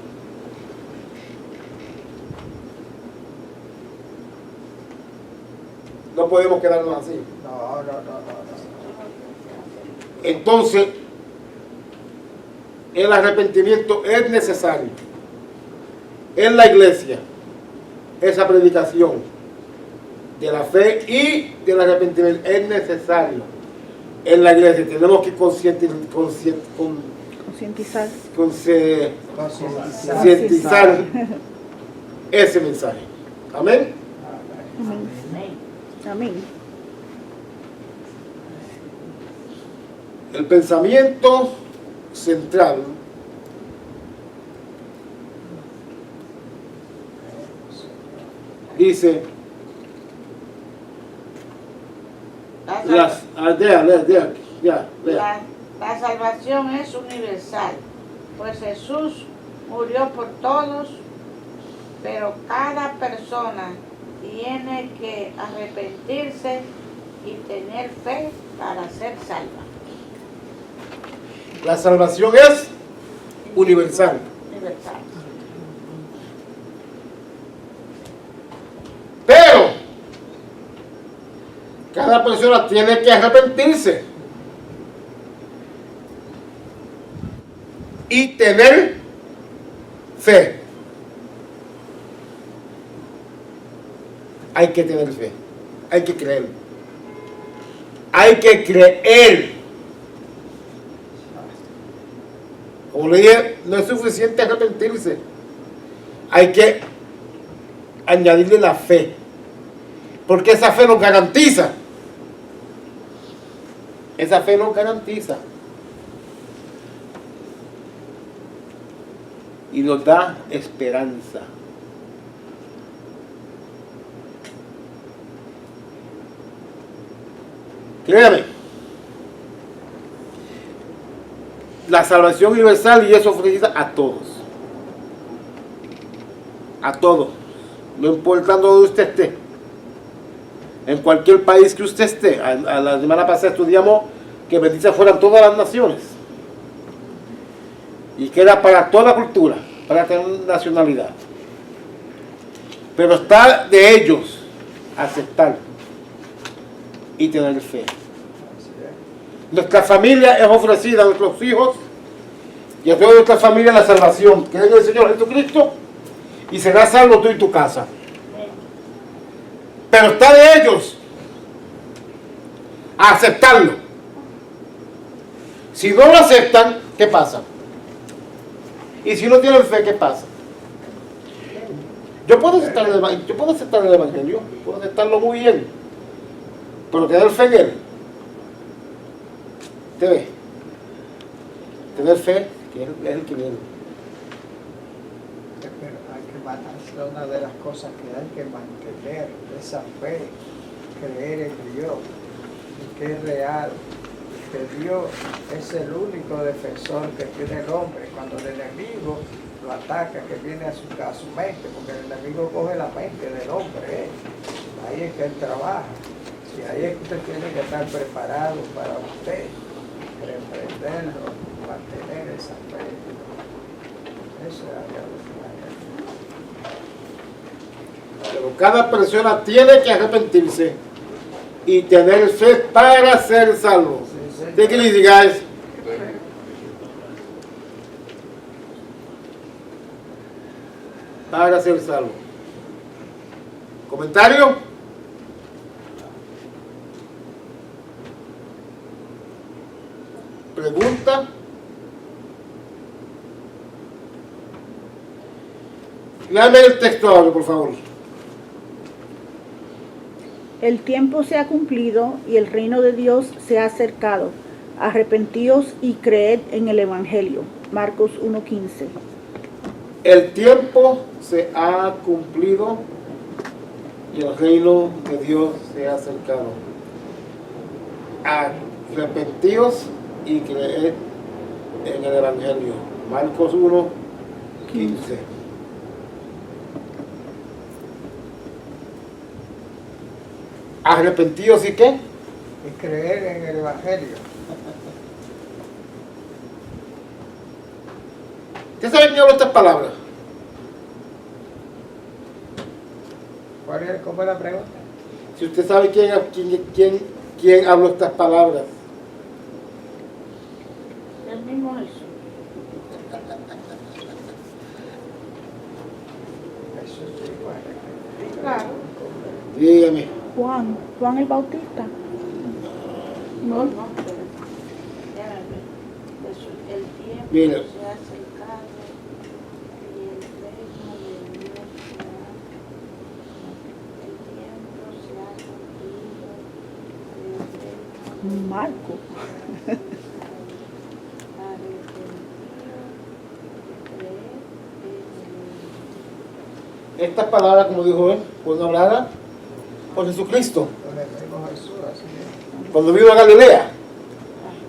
No podemos quedarnos así. No. Entonces, el arrepentimiento es necesario en la iglesia. Esa predicación de la fe y del arrepentimiento es necesario en la iglesia. Tenemos que concientizar ese mensaje. Amén. Amén. El pensamiento central dice la salvación es universal, pues Jesús murió por todos, pero cada persona tiene que arrepentirse y tener fe para ser salva. La salvación es universal. Pero cada persona tiene que arrepentirse y tener fe. Hay que tener fe. Hay que creer. Hay que creer. Como le dije, no es suficiente arrepentirse. Hay que añadirle la fe. Porque esa fe nos garantiza. Esa fe nos garantiza. Y nos da esperanza. Créame. La salvación universal y es ofrecida a todos. A todos. No importa donde usted esté. En cualquier país que usted esté. A la semana pasada estudiamos que benditas fueran todas las naciones. Y que era para toda cultura, para tener nacionalidad. Pero está de ellos aceptar y tener fe. Nuestra familia es ofrecida a nuestros hijos y a toda nuestra familia la salvación. Creen en el Señor Jesucristo y serás salvo tú y tu casa. Pero está de ellos a aceptarlo. Si no lo aceptan, ¿qué pasa? Y si no tienen fe, ¿qué pasa? Yo puedo aceptar el Evangelio, puedo aceptarlo muy bien, pero tener fe en él. Debe tener fe, que es el que viene. Pero hay que mantener, una de las cosas que hay que mantener, esa fe, creer en Dios, y que es real, que Dios es el único defensor que tiene el hombre. Cuando el enemigo lo ataca, que viene a su mente, porque el enemigo coge la mente del hombre, ahí es que él trabaja. Y ahí es que usted tiene que estar preparado para usted reprenderlo, mantener esa fe. Eso es algo. Pero cada persona tiene que arrepentirse y tener fe para ser salvo. Take it easy, guys. Para ser salvo. ¿Comentario? ¿Pregunta? Léame el texto ahora, por favor. El tiempo se ha cumplido y el reino de Dios se ha acercado. Arrepentíos y creed en el Evangelio. Marcos 1:15. El tiempo se ha cumplido y el reino de Dios se ha acercado. Arrepentíos y creed en el Evangelio. Marcos 1, 15. ¿Arrepentidos y qué? Y creer en el Evangelio. ¿Usted sabe quién habló estas palabras? ¿Cómo es la pregunta? Si usted sabe quién habló estas palabras. El mismo Jesús. Jesús dijo, arrepentido. Claro. Dígame. Juan el Bautista. No, pero ya Jesús, el tiempo Mira. se ha acercado y el reino de Dios se ha, el tiempo se ha cumplido y el reino Marco. Estas palabras, como dijo él, fueron habladas por Jesucristo. Con el mismo Jesús, así es. Cuando vino a Galilea,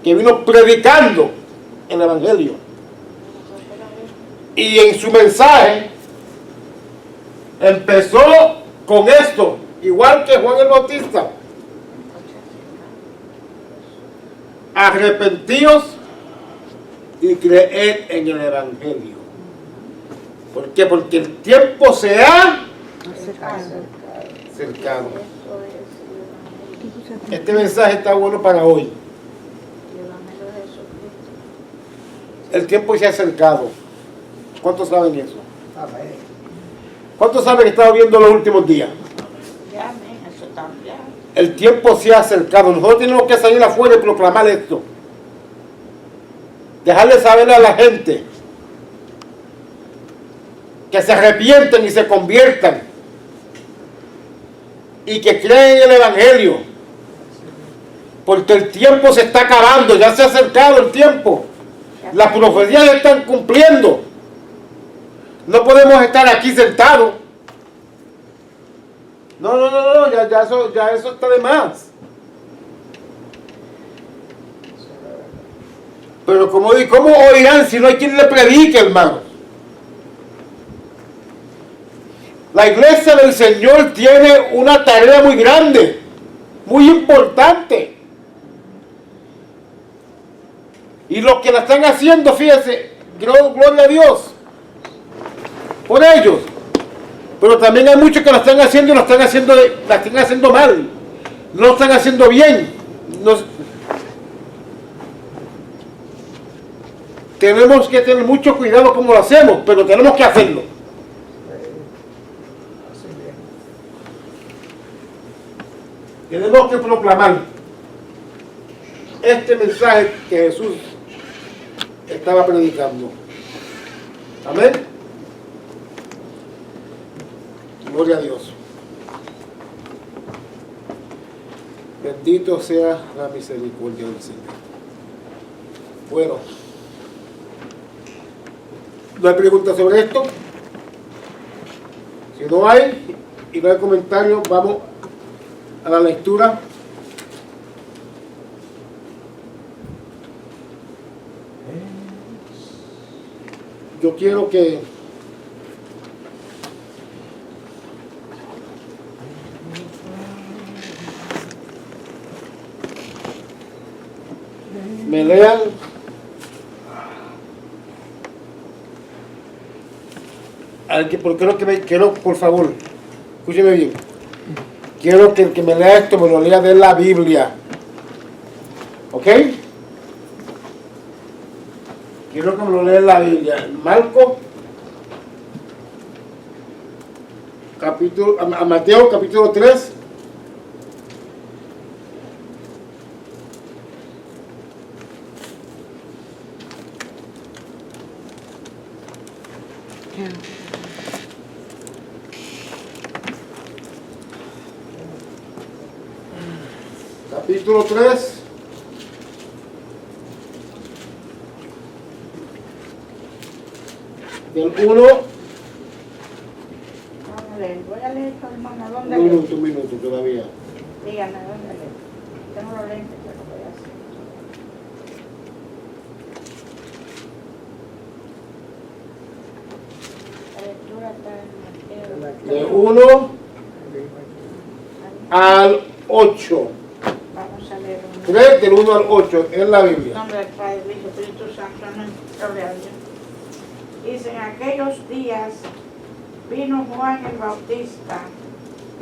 que vino predicando el Evangelio. Y en su mensaje empezó con esto, igual que Juan el Bautista. Arrepentíos y creed en el Evangelio. ¿Por qué? Porque el tiempo se ha acercado. Este mensaje está bueno para hoy. El tiempo se ha acercado. ¿Cuántos saben eso? Amén. ¿Cuántos saben que estamos viendo los últimos días? Ya, amén, eso también. El tiempo se ha acercado. Nosotros tenemos que salir afuera y proclamar esto. Dejarle saber a la gente que se arrepienten y se conviertan y que creen en el Evangelio, porque el tiempo se está acabando, ya se ha acercado el tiempo, las profecías se están cumpliendo. No podemos estar aquí sentados. No, ya eso está de más. Pero ¿cómo oirán si no hay quien le predique, hermano? La iglesia del Señor tiene una tarea muy grande, muy importante. Y los que la están haciendo, fíjense, gloria a Dios por ellos. Pero también hay muchos que la están haciendo y la están haciendo mal. No lo están haciendo bien. Tenemos que tener mucho cuidado cómo lo hacemos, pero tenemos que hacerlo. Así bien. Tenemos que proclamar este mensaje que Jesús estaba predicando. Amén. Gloria a Dios. Bendito sea la misericordia del Señor. Bueno, ¿no hay preguntas sobre esto? Si no hay y no hay comentarios, vamos a la lectura. Yo quiero que me lean quiero, por favor, escúcheme bien. Quiero que el que me lea esto me lo lea de la Biblia. ¿Ok? Quiero que me lo lea en la Biblia. Marco, a Mateo capítulo 3. Capítulo 3. Del 1. Vamos a leer. Voy a leer esto, hermano. ¿Dónde leo? Un minuto todavía. Dígame, ¿dónde leo? Tengo los lentes, pero voy a hacer. De 1 al 8. Vamos a leer un 3 del 1 al 8 en la Biblia. nombre del Padre, del Hijo, Espíritu Santo. Amén. Gloria a Dios. Dice, en aquellos días vino Juan el Bautista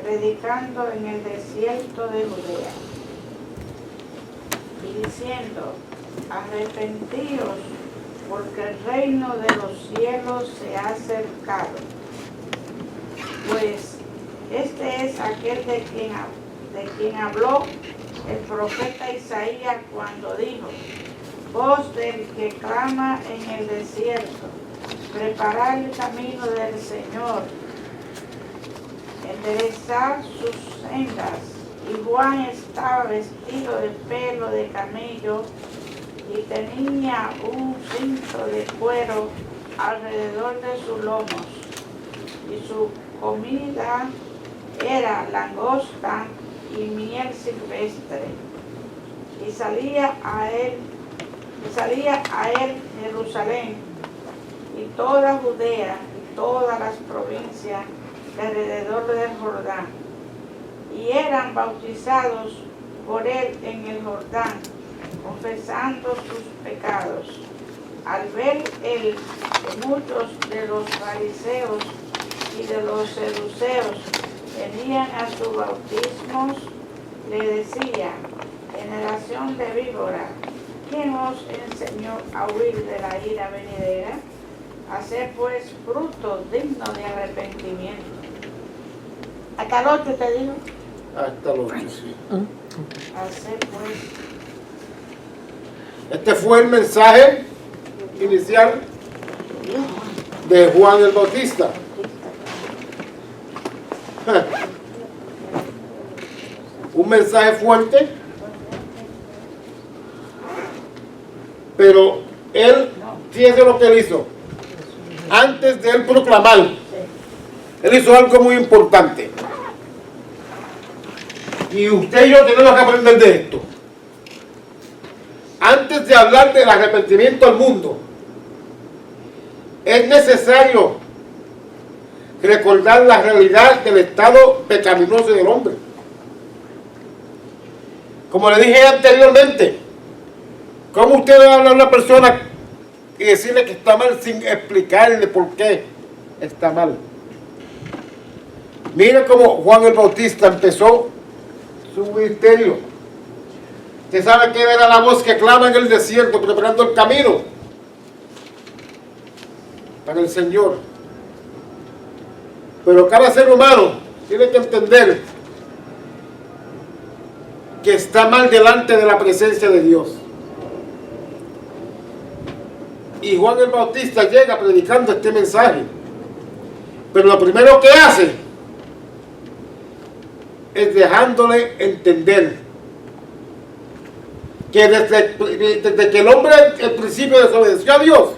predicando en el desierto de Judea y diciendo, arrepentíos, porque el reino de los cielos se ha acercado. Pues este es aquel de quien habló el profeta Isaías cuando dijo, voz del que clama en el desierto, preparad el camino del Señor, enderezad sus sendas. Y Juan estaba vestido de pelo de camello y tenía un cinto de cuero alrededor de sus lomos, y su comida era langosta y miel silvestre. Y salía a él Jerusalén y toda Judea y todas las provincias de alrededor del Jordán, y eran bautizados por él en el Jordán, confesando sus pecados. Al ver él que muchos de los fariseos y de los seduceos venían a sus bautismos, le decía, generación de víbora, ¿quién os enseñó a huir de la ira venidera? Hacer pues fruto digno de arrepentimiento. Hasta el 8 te digo. Hasta el 8, sí. Hacer pues. Este fue el mensaje inicial de Juan el Bautista. Un mensaje fuerte, pero él, fíjese lo que él hizo. Antes de él proclamar, él hizo algo muy importante. Y usted y yo tenemos que aprender de esto. Antes de hablar del arrepentimiento al mundo, es necesario recordar la realidad del estado pecaminoso del hombre. Como le dije anteriormente, ¿cómo usted le va a hablar a una persona y decirle que está mal sin explicarle por qué está mal? Mire cómo Juan el Bautista empezó su ministerio. Usted sabe que era la voz que clama en el desierto, preparando el camino para el Señor. Pero cada ser humano tiene que entender que está mal delante de la presencia de Dios. Y Juan el Bautista llega predicando este mensaje. Pero lo primero que hace es dejándole entender que desde que el hombre al principio desobedeció a Dios,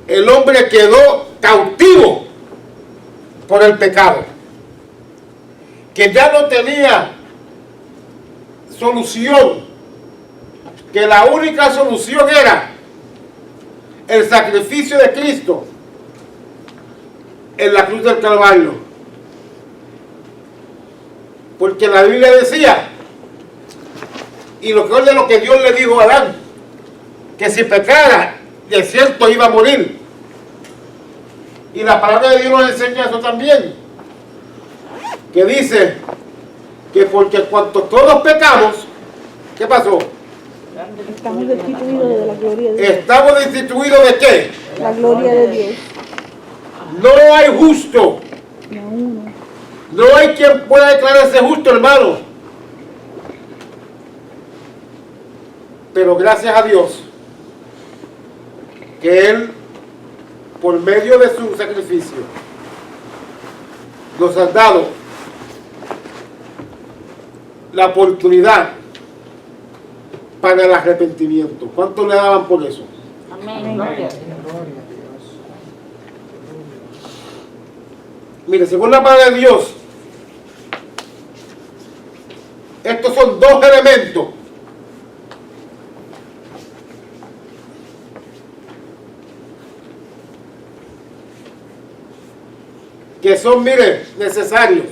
el hombre quedó cautivo por el pecado, que ya no tenía solución, que la única solución era el sacrificio de Cristo en la cruz del Calvario. Porque la Biblia decía, y lo peor de lo que Dios le dijo a Adán, que si pecara, de cierto iba a morir. Y la palabra de Dios nos enseña eso también, que dice que porque cuanto todos pecamos, ¿qué pasó? Estamos destituidos de la gloria de Dios. ¿Estamos destituidos de qué? La gloria de Dios. No hay justo. No uno. No hay quien pueda declararse justo, hermano. Pero gracias a Dios, que Él, por medio de su sacrificio, nos ha dado la oportunidad para el arrepentimiento. ¿Cuánto le daban por eso? Amén. Gloria a Dios. Mire, según la palabra de Dios, estos son dos elementos que son, mire, necesarios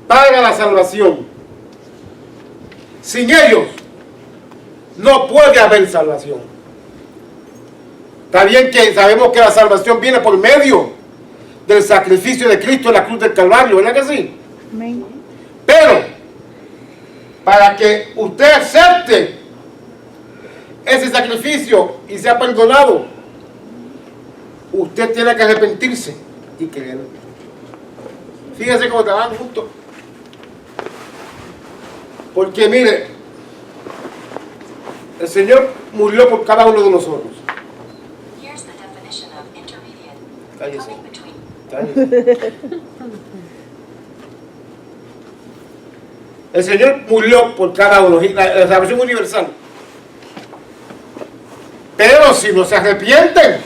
para la salvación. Sin ellos no puede haber salvación. Está bien que sabemos que la salvación viene por medio del sacrificio de Cristo en la cruz del Calvario, ¿verdad que sí? Amén. Pero para que usted acepte ese sacrificio y sea perdonado, usted tiene que arrepentirse y creer. Fíjese cómo trabajan juntos. Porque mire, el Señor murió por cada uno de nosotros. Cállese. Cállese. El Señor murió por cada uno, la salvación universal. Pero si no se arrepienten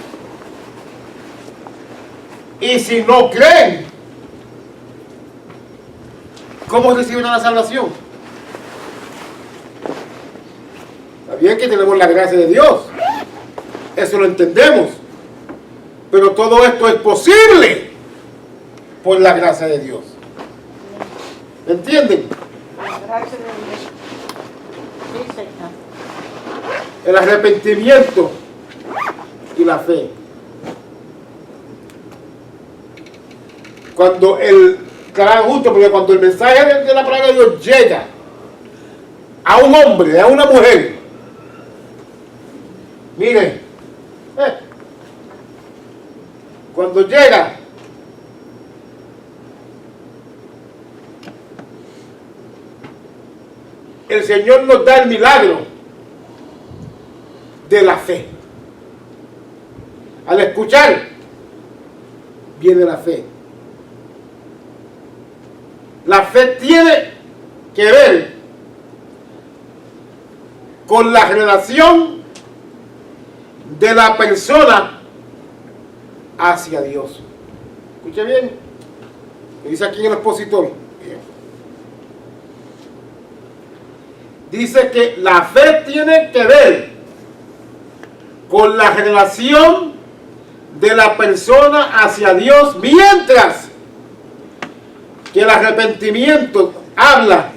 y si no creen, ¿cómo reciben la salvación? Está bien que tenemos la gracia de Dios, eso lo entendemos, pero todo esto es posible por la gracia de Dios. ¿Entienden? Gracias a Dios. Sí, Señor. El arrepentimiento y la fe. Cuando trabajan juntos, porque cuando el mensaje de la palabra de Dios llega a un hombre, a una mujer, mire, cuando llega, el Señor nos da el milagro de la fe. Al escuchar, viene la fe. La fe tiene que ver con la relación de la persona hacia Dios. Escuche bien, me dice aquí el expositor. Dice que la fe tiene que ver con la relación de la persona hacia Dios, mientras que el arrepentimiento habla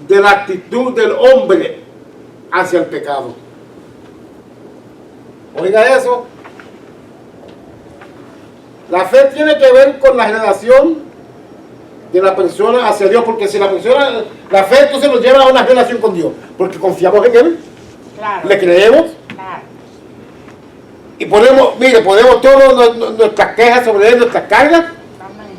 de la actitud del hombre hacia el pecado. Oiga eso. La fe tiene que ver con la relación de la persona hacia Dios, porque si la fe entonces nos lleva a una relación con Dios, porque confiamos en Él, Claro. le creemos, Claro. y ponemos todas nuestras quejas sobre Él, nuestras cargas, Amén.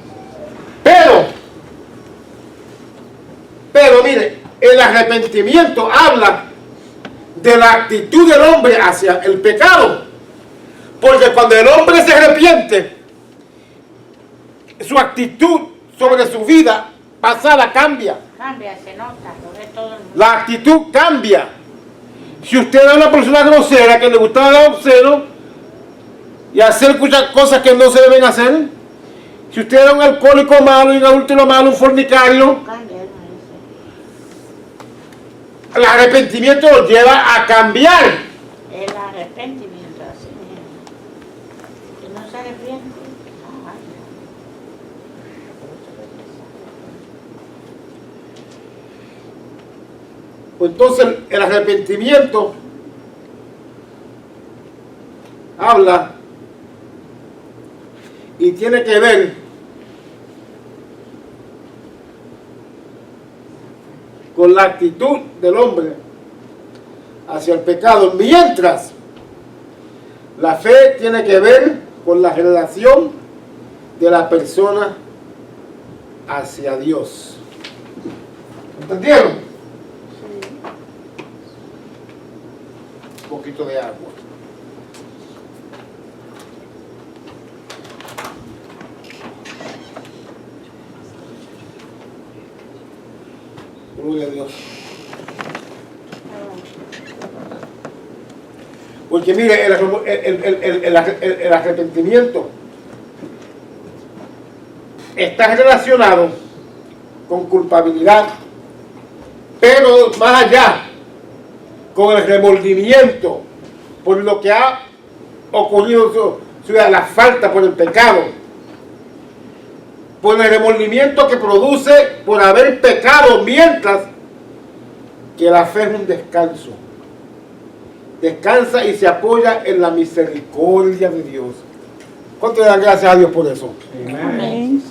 pero mire, el arrepentimiento habla de la actitud del hombre hacia el pecado, porque cuando el hombre se arrepiente, su actitud sobre su vida pasada cambia. Cambia, se nota, lo ve todo el mundo. La actitud cambia. Si usted es una persona grosera, que le gusta dar obsceno y hacer muchas cosas que no se deben hacer, si usted era un alcohólico malo y un adúltero malo, un fornicario, Cambia, él me dice. el arrepentimiento lo lleva a cambiar. El arrepentimiento, así mismo. Si no se arrepiente, no vaya. Pues entonces el arrepentimiento habla y tiene que ver con la actitud del hombre hacia el pecado, mientras la fe tiene que ver con la relación de la persona hacia Dios. ¿Entendieron? Un poquito de agua. Gloria a Dios. Porque mire, el arrepentimiento está relacionado con culpabilidad, pero más allá, con el remordimiento por lo que ha ocurrido, la falta por el pecado. por el remordimiento que produce por haber pecado, mientras que la fe es un descanso. Descansa y se apoya en la misericordia de Dios. ¿Cuánto le dan gracias a Dios por eso? Amén.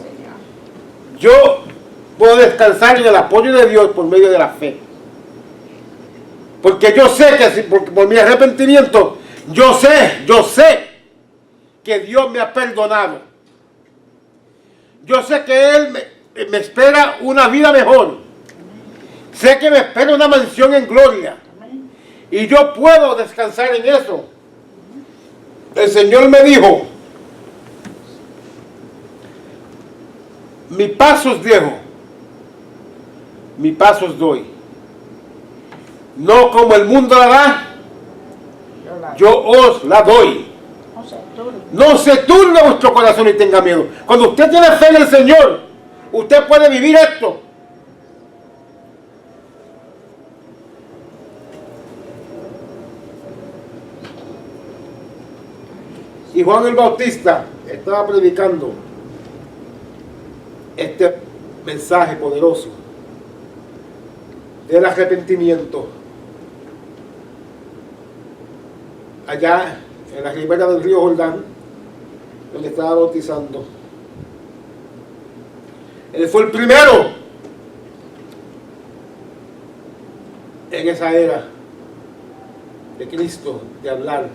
Yo puedo descansar en el apoyo de Dios por medio de la fe. Porque yo sé que por mi arrepentimiento, yo sé que Dios me ha perdonado. Yo sé que Él me espera una vida mejor. Sé que me espera una mansión en gloria. Y yo puedo descansar en eso. El Señor me dijo, mi paso os dejo, mi paso os doy. No como el mundo la da, yo os la doy. No se turbe vuestro corazón y tenga miedo. Cuando usted tiene fe en el Señor, usted puede vivir esto. Y Juan el Bautista estaba predicando este mensaje poderoso del arrepentimiento allá en la ribera del río Jordán, donde estaba bautizando. Él fue el primero en esa era de Cristo de hablar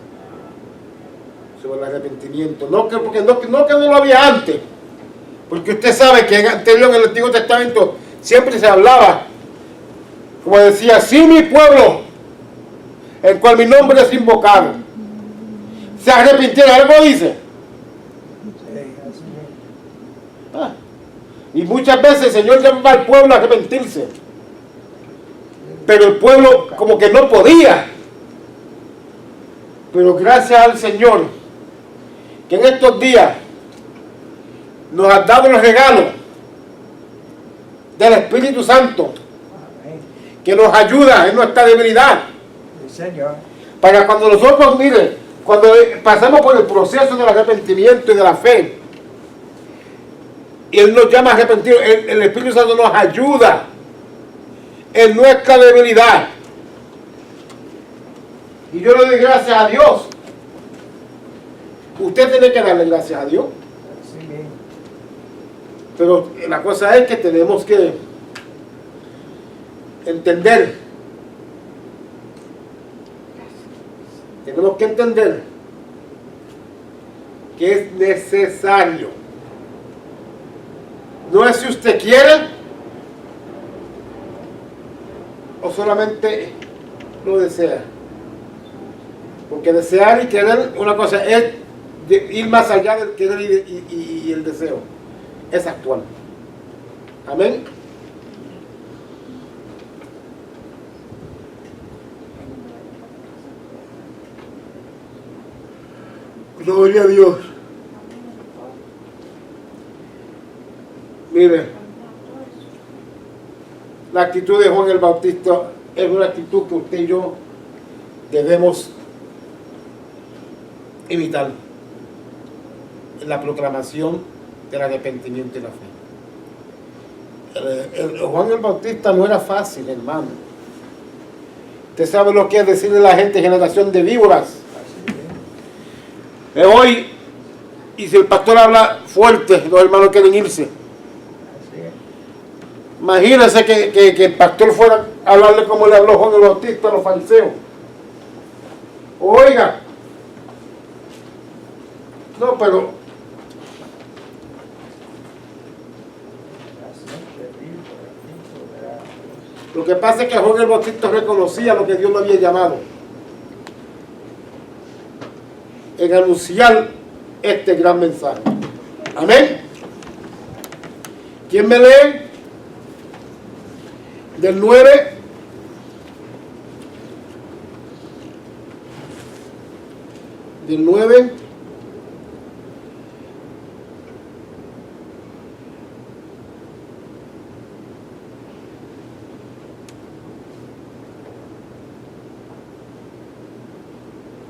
sobre el arrepentimiento. No que no lo había antes, porque usted sabe que anterior en el Antiguo Testamento siempre se hablaba, como decía, si mi pueblo, el cual mi nombre es invocado, se arrepintiera, algo dice. Y muchas veces el Señor llama al pueblo a arrepentirse, pero el pueblo como que no podía. Pero gracias al Señor, que en estos días nos ha dado los regalos del Espíritu Santo, que nos ayuda en nuestra debilidad. Sí, Señor. Para cuando nosotros, mire, cuando pasamos por el proceso del arrepentimiento y de la fe, y Él nos llama a arrepentir, el Espíritu Santo nos ayuda en nuestra debilidad. Y yo le doy gracias a Dios. Usted tiene que darle gracias a Dios. Así mismo. Pero la cosa es que tenemos que entender. Tenemos que entender que es necesario. No es si usted quiere o solamente lo desea. Porque desear y querer, una cosa es ir más allá del querer y el deseo. Es actual. Amén. Gloria a Dios. Mire, la actitud de Juan el Bautista es una actitud que usted y yo debemos imitar en la proclamación del arrepentimiento y la fe. Juan el Bautista no era fácil, hermano. Usted sabe lo que es decirle a la gente generación de víboras. Hoy, y si el pastor habla fuerte, los hermanos quieren irse. Imagínense que el pastor fuera a hablarle como le habló Juan el Bautista a los fariseos. Oiga, no, pero lo que pasa es que Juan el Bautista reconocía lo que Dios lo había llamado en anunciar este gran mensaje. Amén. ¿Quién me lee? Del 9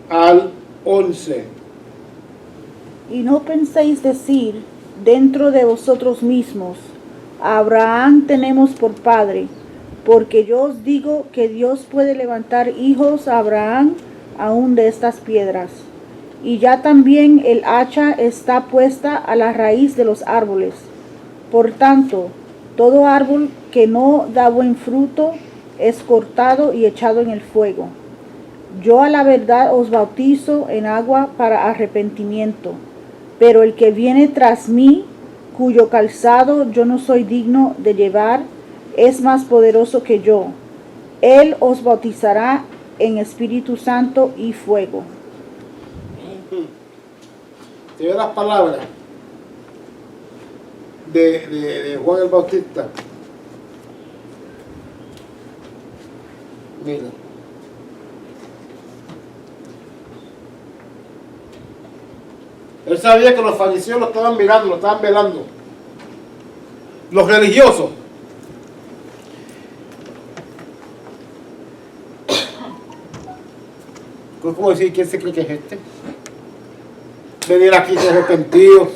al 11. Y no penséis decir, dentro de vosotros mismos: a Abraham tenemos por padre. Porque yo os digo que Dios puede levantar hijos a Abraham aún de estas piedras. Y ya también el hacha está puesta a la raíz de los árboles. Por tanto, todo árbol que no da buen fruto es cortado y echado en el fuego. Yo a la verdad os bautizo en agua para arrepentimiento, pero el que viene tras mí, cuyo calzado yo no soy digno de llevar, es más poderoso que yo. Él os bautizará en Espíritu Santo y fuego. Se ve las palabras de Juan el Bautista. Mira. Él sabía que los fariseos lo estaban mirando, lo estaban velando. Los religiosos. Es como decir, ¿quién se cree que es este? Venir aquí arrepentidos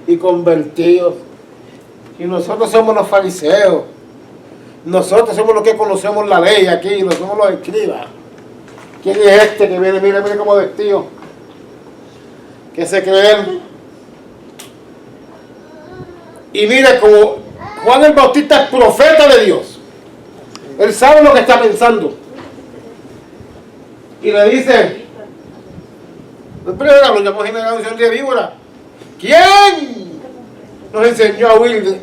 y convertidos. Y nosotros somos los fariseos. Nosotros somos los que conocemos la ley aquí, no somos los escribas. ¿Quién es este que viene? Mira, mira cómo vestido. ¿Qué se creen? Y mira, como Juan el Bautista es profeta de Dios. Él sabe lo que está pensando. Y le dice, lo llamó generación de víbora. ¿Quién nos enseñó a huir de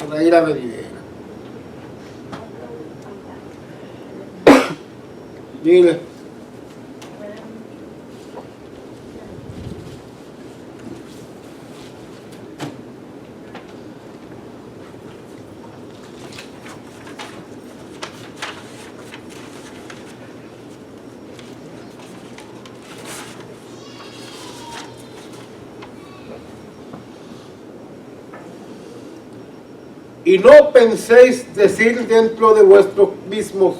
la ira venidera? Dile. Y no penséis decir dentro de vuestros mismos: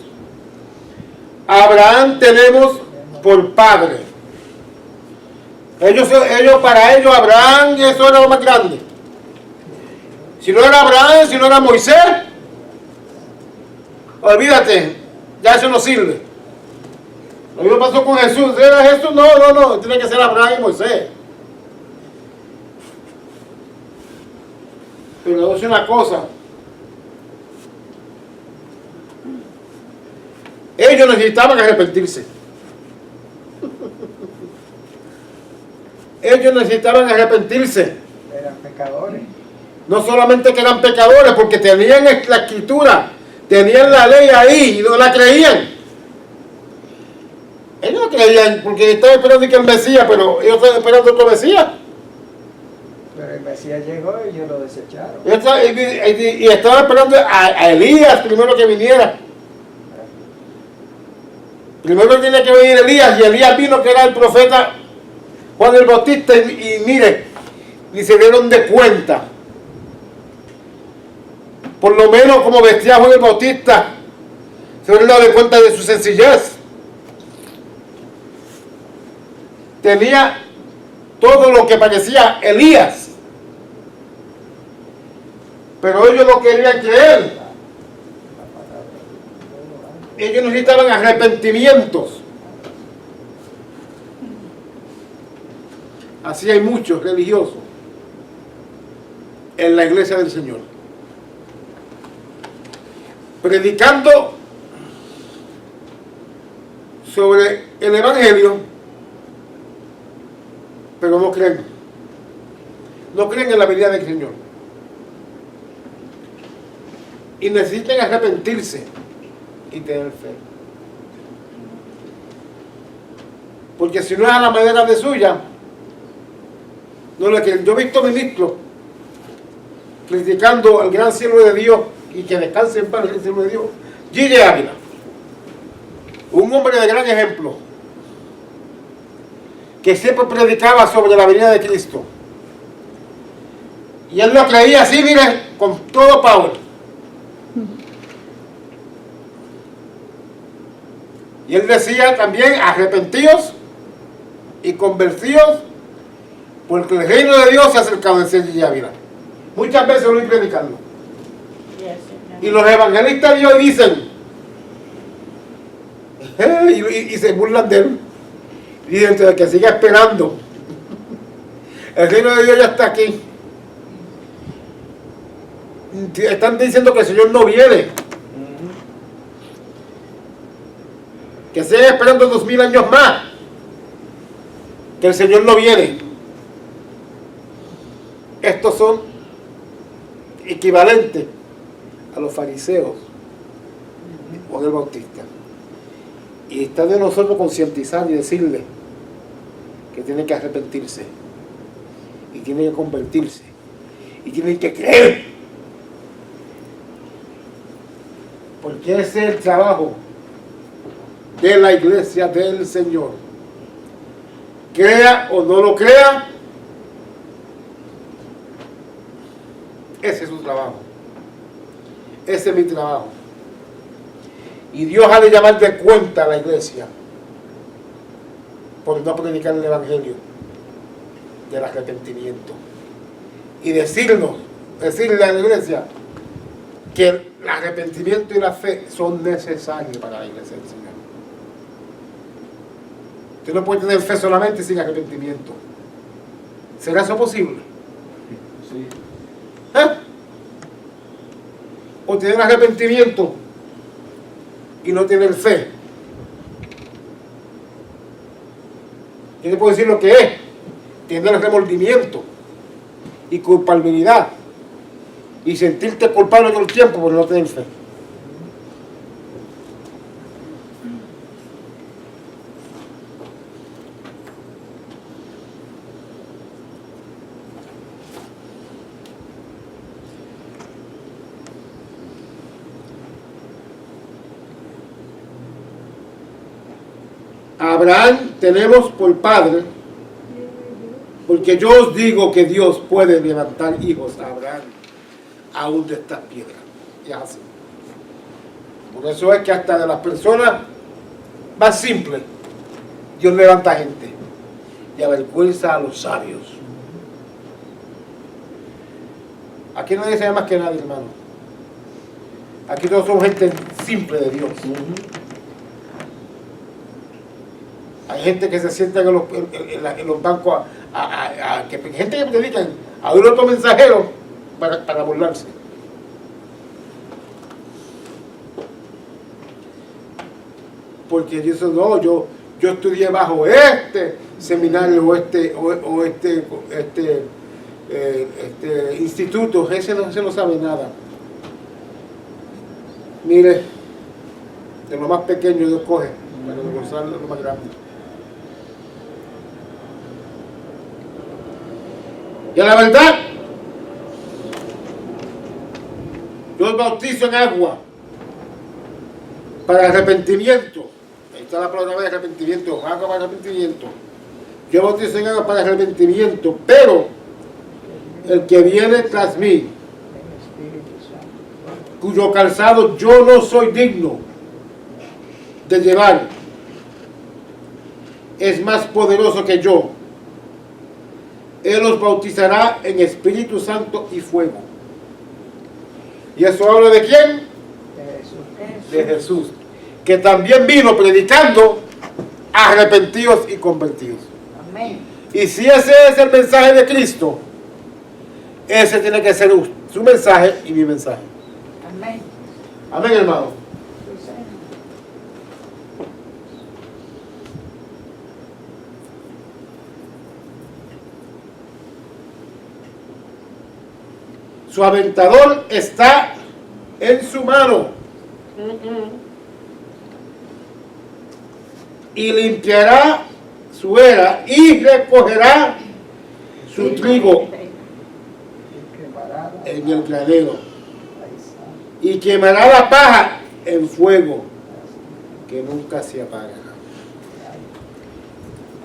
Abraham tenemos por padre. Para ellos Abraham, eso era lo más grande. Si no era Abraham, si no era Moisés, olvídate, ya eso no sirve. Lo mismo pasó con Jesús. ¿Era Jesús? No, tiene que ser Abraham y Moisés. Pero es una cosa. Ellos necesitaban arrepentirse. Ellos necesitaban arrepentirse. Eran pecadores. No solamente que eran pecadores, porque tenían la escritura, tenían la ley ahí y no la creían. Ellos no creían porque estaban esperando que el Mesías, pero ellos estaban esperando otro Mesías. Pero el Mesías llegó y ellos lo desecharon. Y estaban esperando a Elías primero que viniera. Primero tiene que venir Elías, y Elías vino, que era el profeta Juan el Bautista, y mire, ni se dieron de cuenta. Por lo menos como vestía Juan el Bautista, se dieron de cuenta de su sencillez. Tenía todo lo que parecía Elías, pero ellos no querían creer. Ellos necesitaban arrepentimientos. Así hay muchos religiosos en la iglesia del Señor, predicando sobre el Evangelio, pero no creen. No creen en la venida del Señor. Y necesitan arrepentirse y tener fe. Porque si no es a la manera de suya, no le quieren. Yo he visto ministros criticando al gran siervo de Dios, y que descanse en paz el siervo de Dios, Gigi Ávila, un hombre de gran ejemplo, que siempre predicaba sobre la venida de Cristo, y él lo creía así, miren, con todo power. Y él decía también: arrepentidos y convertidos Porque el reino de Dios se ha acercado en Cella y Ávila. Muchas veces lo oí predicando. Yes, Señor. Y los evangelistas de hoy dicen, y se burlan de él. Y dicen que siga esperando. El reino de Dios ya está aquí. Están diciendo que el Señor no viene. Que siga esperando 2000 años más. Que el Señor no viene. Estos son equivalentes a los fariseos o del Bautista. Y está de nosotros concientizar y decirle que tienen que arrepentirse y tienen que convertirse y tienen que creer, porque ese es el trabajo de la iglesia del Señor. Crea o no lo crea, ese es su trabajo, ese es mi trabajo. Y Dios ha de llamar de cuenta a la iglesia por no predicar el evangelio del arrepentimiento. Y decirle a la iglesia que el arrepentimiento y la fe son necesarios para la iglesia del Señor. Usted no puede tener fe solamente sin arrepentimiento. ¿Será eso posible? Sí. O tener arrepentimiento y no tener fe. Yo te puedo decir lo que es tener remordimiento y culpabilidad y sentirte culpable todo el tiempo por no tener fe. Abraham tenemos por padre, porque yo os digo que Dios puede levantar hijos a Abraham aún de estas piedras. Y así. Por eso es que hasta de las personas más simples, Dios levanta gente y avergüenza a los sabios. Aquí nadie se llama más que nadie, hermano. Aquí todos somos gente simple de Dios. Hay gente que se sienta en los bancos, gente que se dedican a oír otro mensajero para burlarse. Porque dice, no, yo estudié bajo este seminario o este instituto, ese no sabe nada. Mire, de lo más pequeño Dios coge para gozar lo más grande. Y a la verdad, yo os bautizo en agua para arrepentimiento. Ahí está la palabra de arrepentimiento, agua para arrepentimiento. Yo bautizo en agua para arrepentimiento, pero el que viene tras mí, cuyo calzado yo no soy digno de llevar, es más poderoso que yo. Él los bautizará en Espíritu Santo y fuego. ¿Y eso habla de quién? De Jesús, que también vino predicando arrepentidos y convertidos. Amén. Y si ese es el mensaje de Cristo, ese tiene que ser su mensaje y mi mensaje. Amén. Amén, hermano. Sí, Señor. Su aventador está en su mano y limpiará su era y recogerá su trigo en el granero y quemará la paja en fuego que nunca se apaga.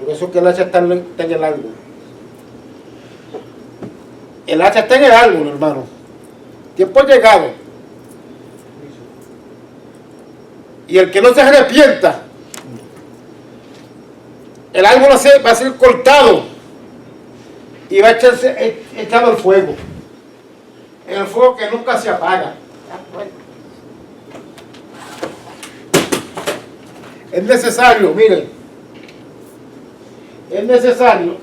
Por eso que el hacha está en el árbol. El hacha está en el árbol, hermano. Tiempo ha llegado. Y el que no se arrepienta, el árbol va a ser cortado y va a echarse echado al fuego. El fuego que nunca se apaga. Es necesario, miren, es necesario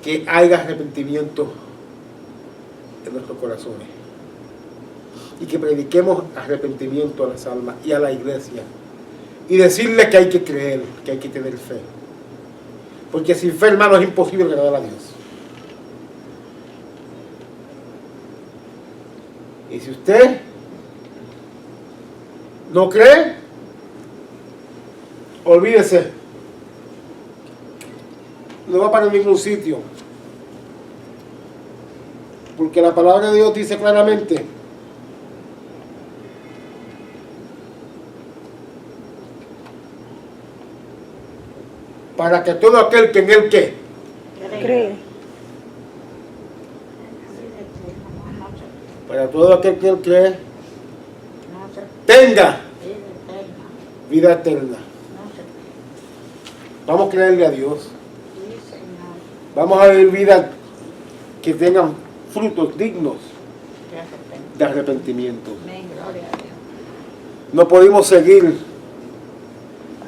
que haya arrepentimiento en nuestros corazones y que prediquemos arrepentimiento a las almas y a la iglesia y decirle que hay que creer, que hay que tener fe, porque sin fe, hermano, es imposible agradar a Dios. Y si usted no cree, olvídese, no va para ningún sitio, porque la palabra de Dios dice claramente para que todo aquel que en él Cree. para todo aquel que él cree tenga vida eterna. Vamos a creerle a Dios. Vamos a vivir vidas que tengan frutos dignos de arrepentimiento. No podemos seguir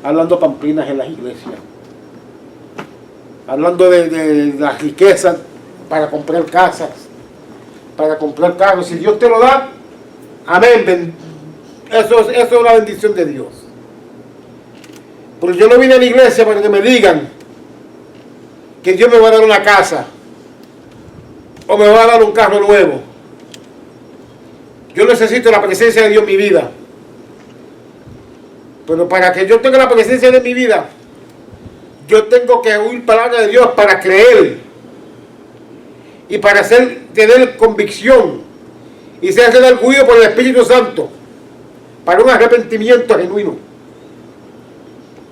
hablando pamplinas en las iglesias, hablando de las riquezas para comprar casas, para comprar carros. Si Dios te lo da, amén, eso es una bendición de Dios. Pero yo no vine a la iglesia para que me digan que Dios me va a dar una casa o me va a dar un carro nuevo. Yo necesito la presencia de Dios en mi vida. Pero para que yo tenga la presencia de mi vida, yo tengo que oír palabra de Dios para creer y para tener convicción y ser redarguido por el Espíritu Santo para un arrepentimiento genuino.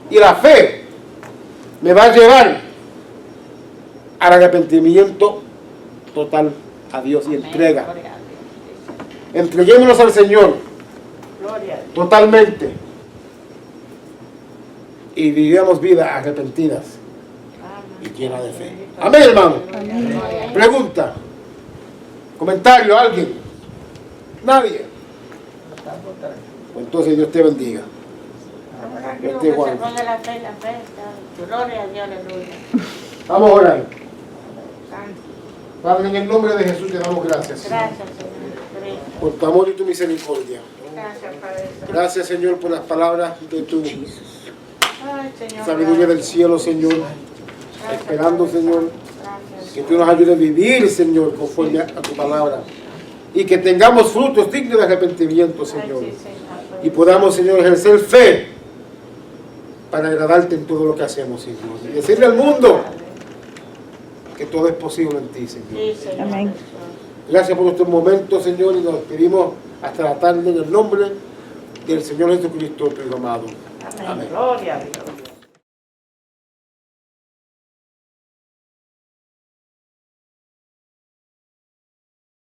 Y la fe me va a llevar al arrepentimiento total a Dios y entrega. Entreguémonos al Señor totalmente y vivamos vidas arrepentidas y llenas de fe. Amén, hermano. Amén. Pregunta, comentario, alguien, nadie. Entonces Dios te bendiga. Dios te guarde. Gloria a Dios, aleluya. Vamos a orar. Santo. Padre, en el nombre de Jesús te damos gracias Gracias, Señor. por tu amor y tu misericordia. Gracias, Padre. Gracias, Señor, por las palabras de tu Ay, Señor, sabiduría del cielo, Señor. Esperando, Señor, que tú nos ayudes a vivir, Señor, conforme a tu palabra. Y que tengamos frutos dignos de arrepentimiento, Señor. Y podamos, Señor, ejercer fe para agradarte en todo lo que hacemos, Señor. Y decirle al mundo que todo es posible en ti, Señor. Amén. Gracias por estos momentos, Señor, y nos despedimos hasta la tarde en el nombre del Señor Jesucristo, tu Hijo amado. Amén. Gloria a Dios.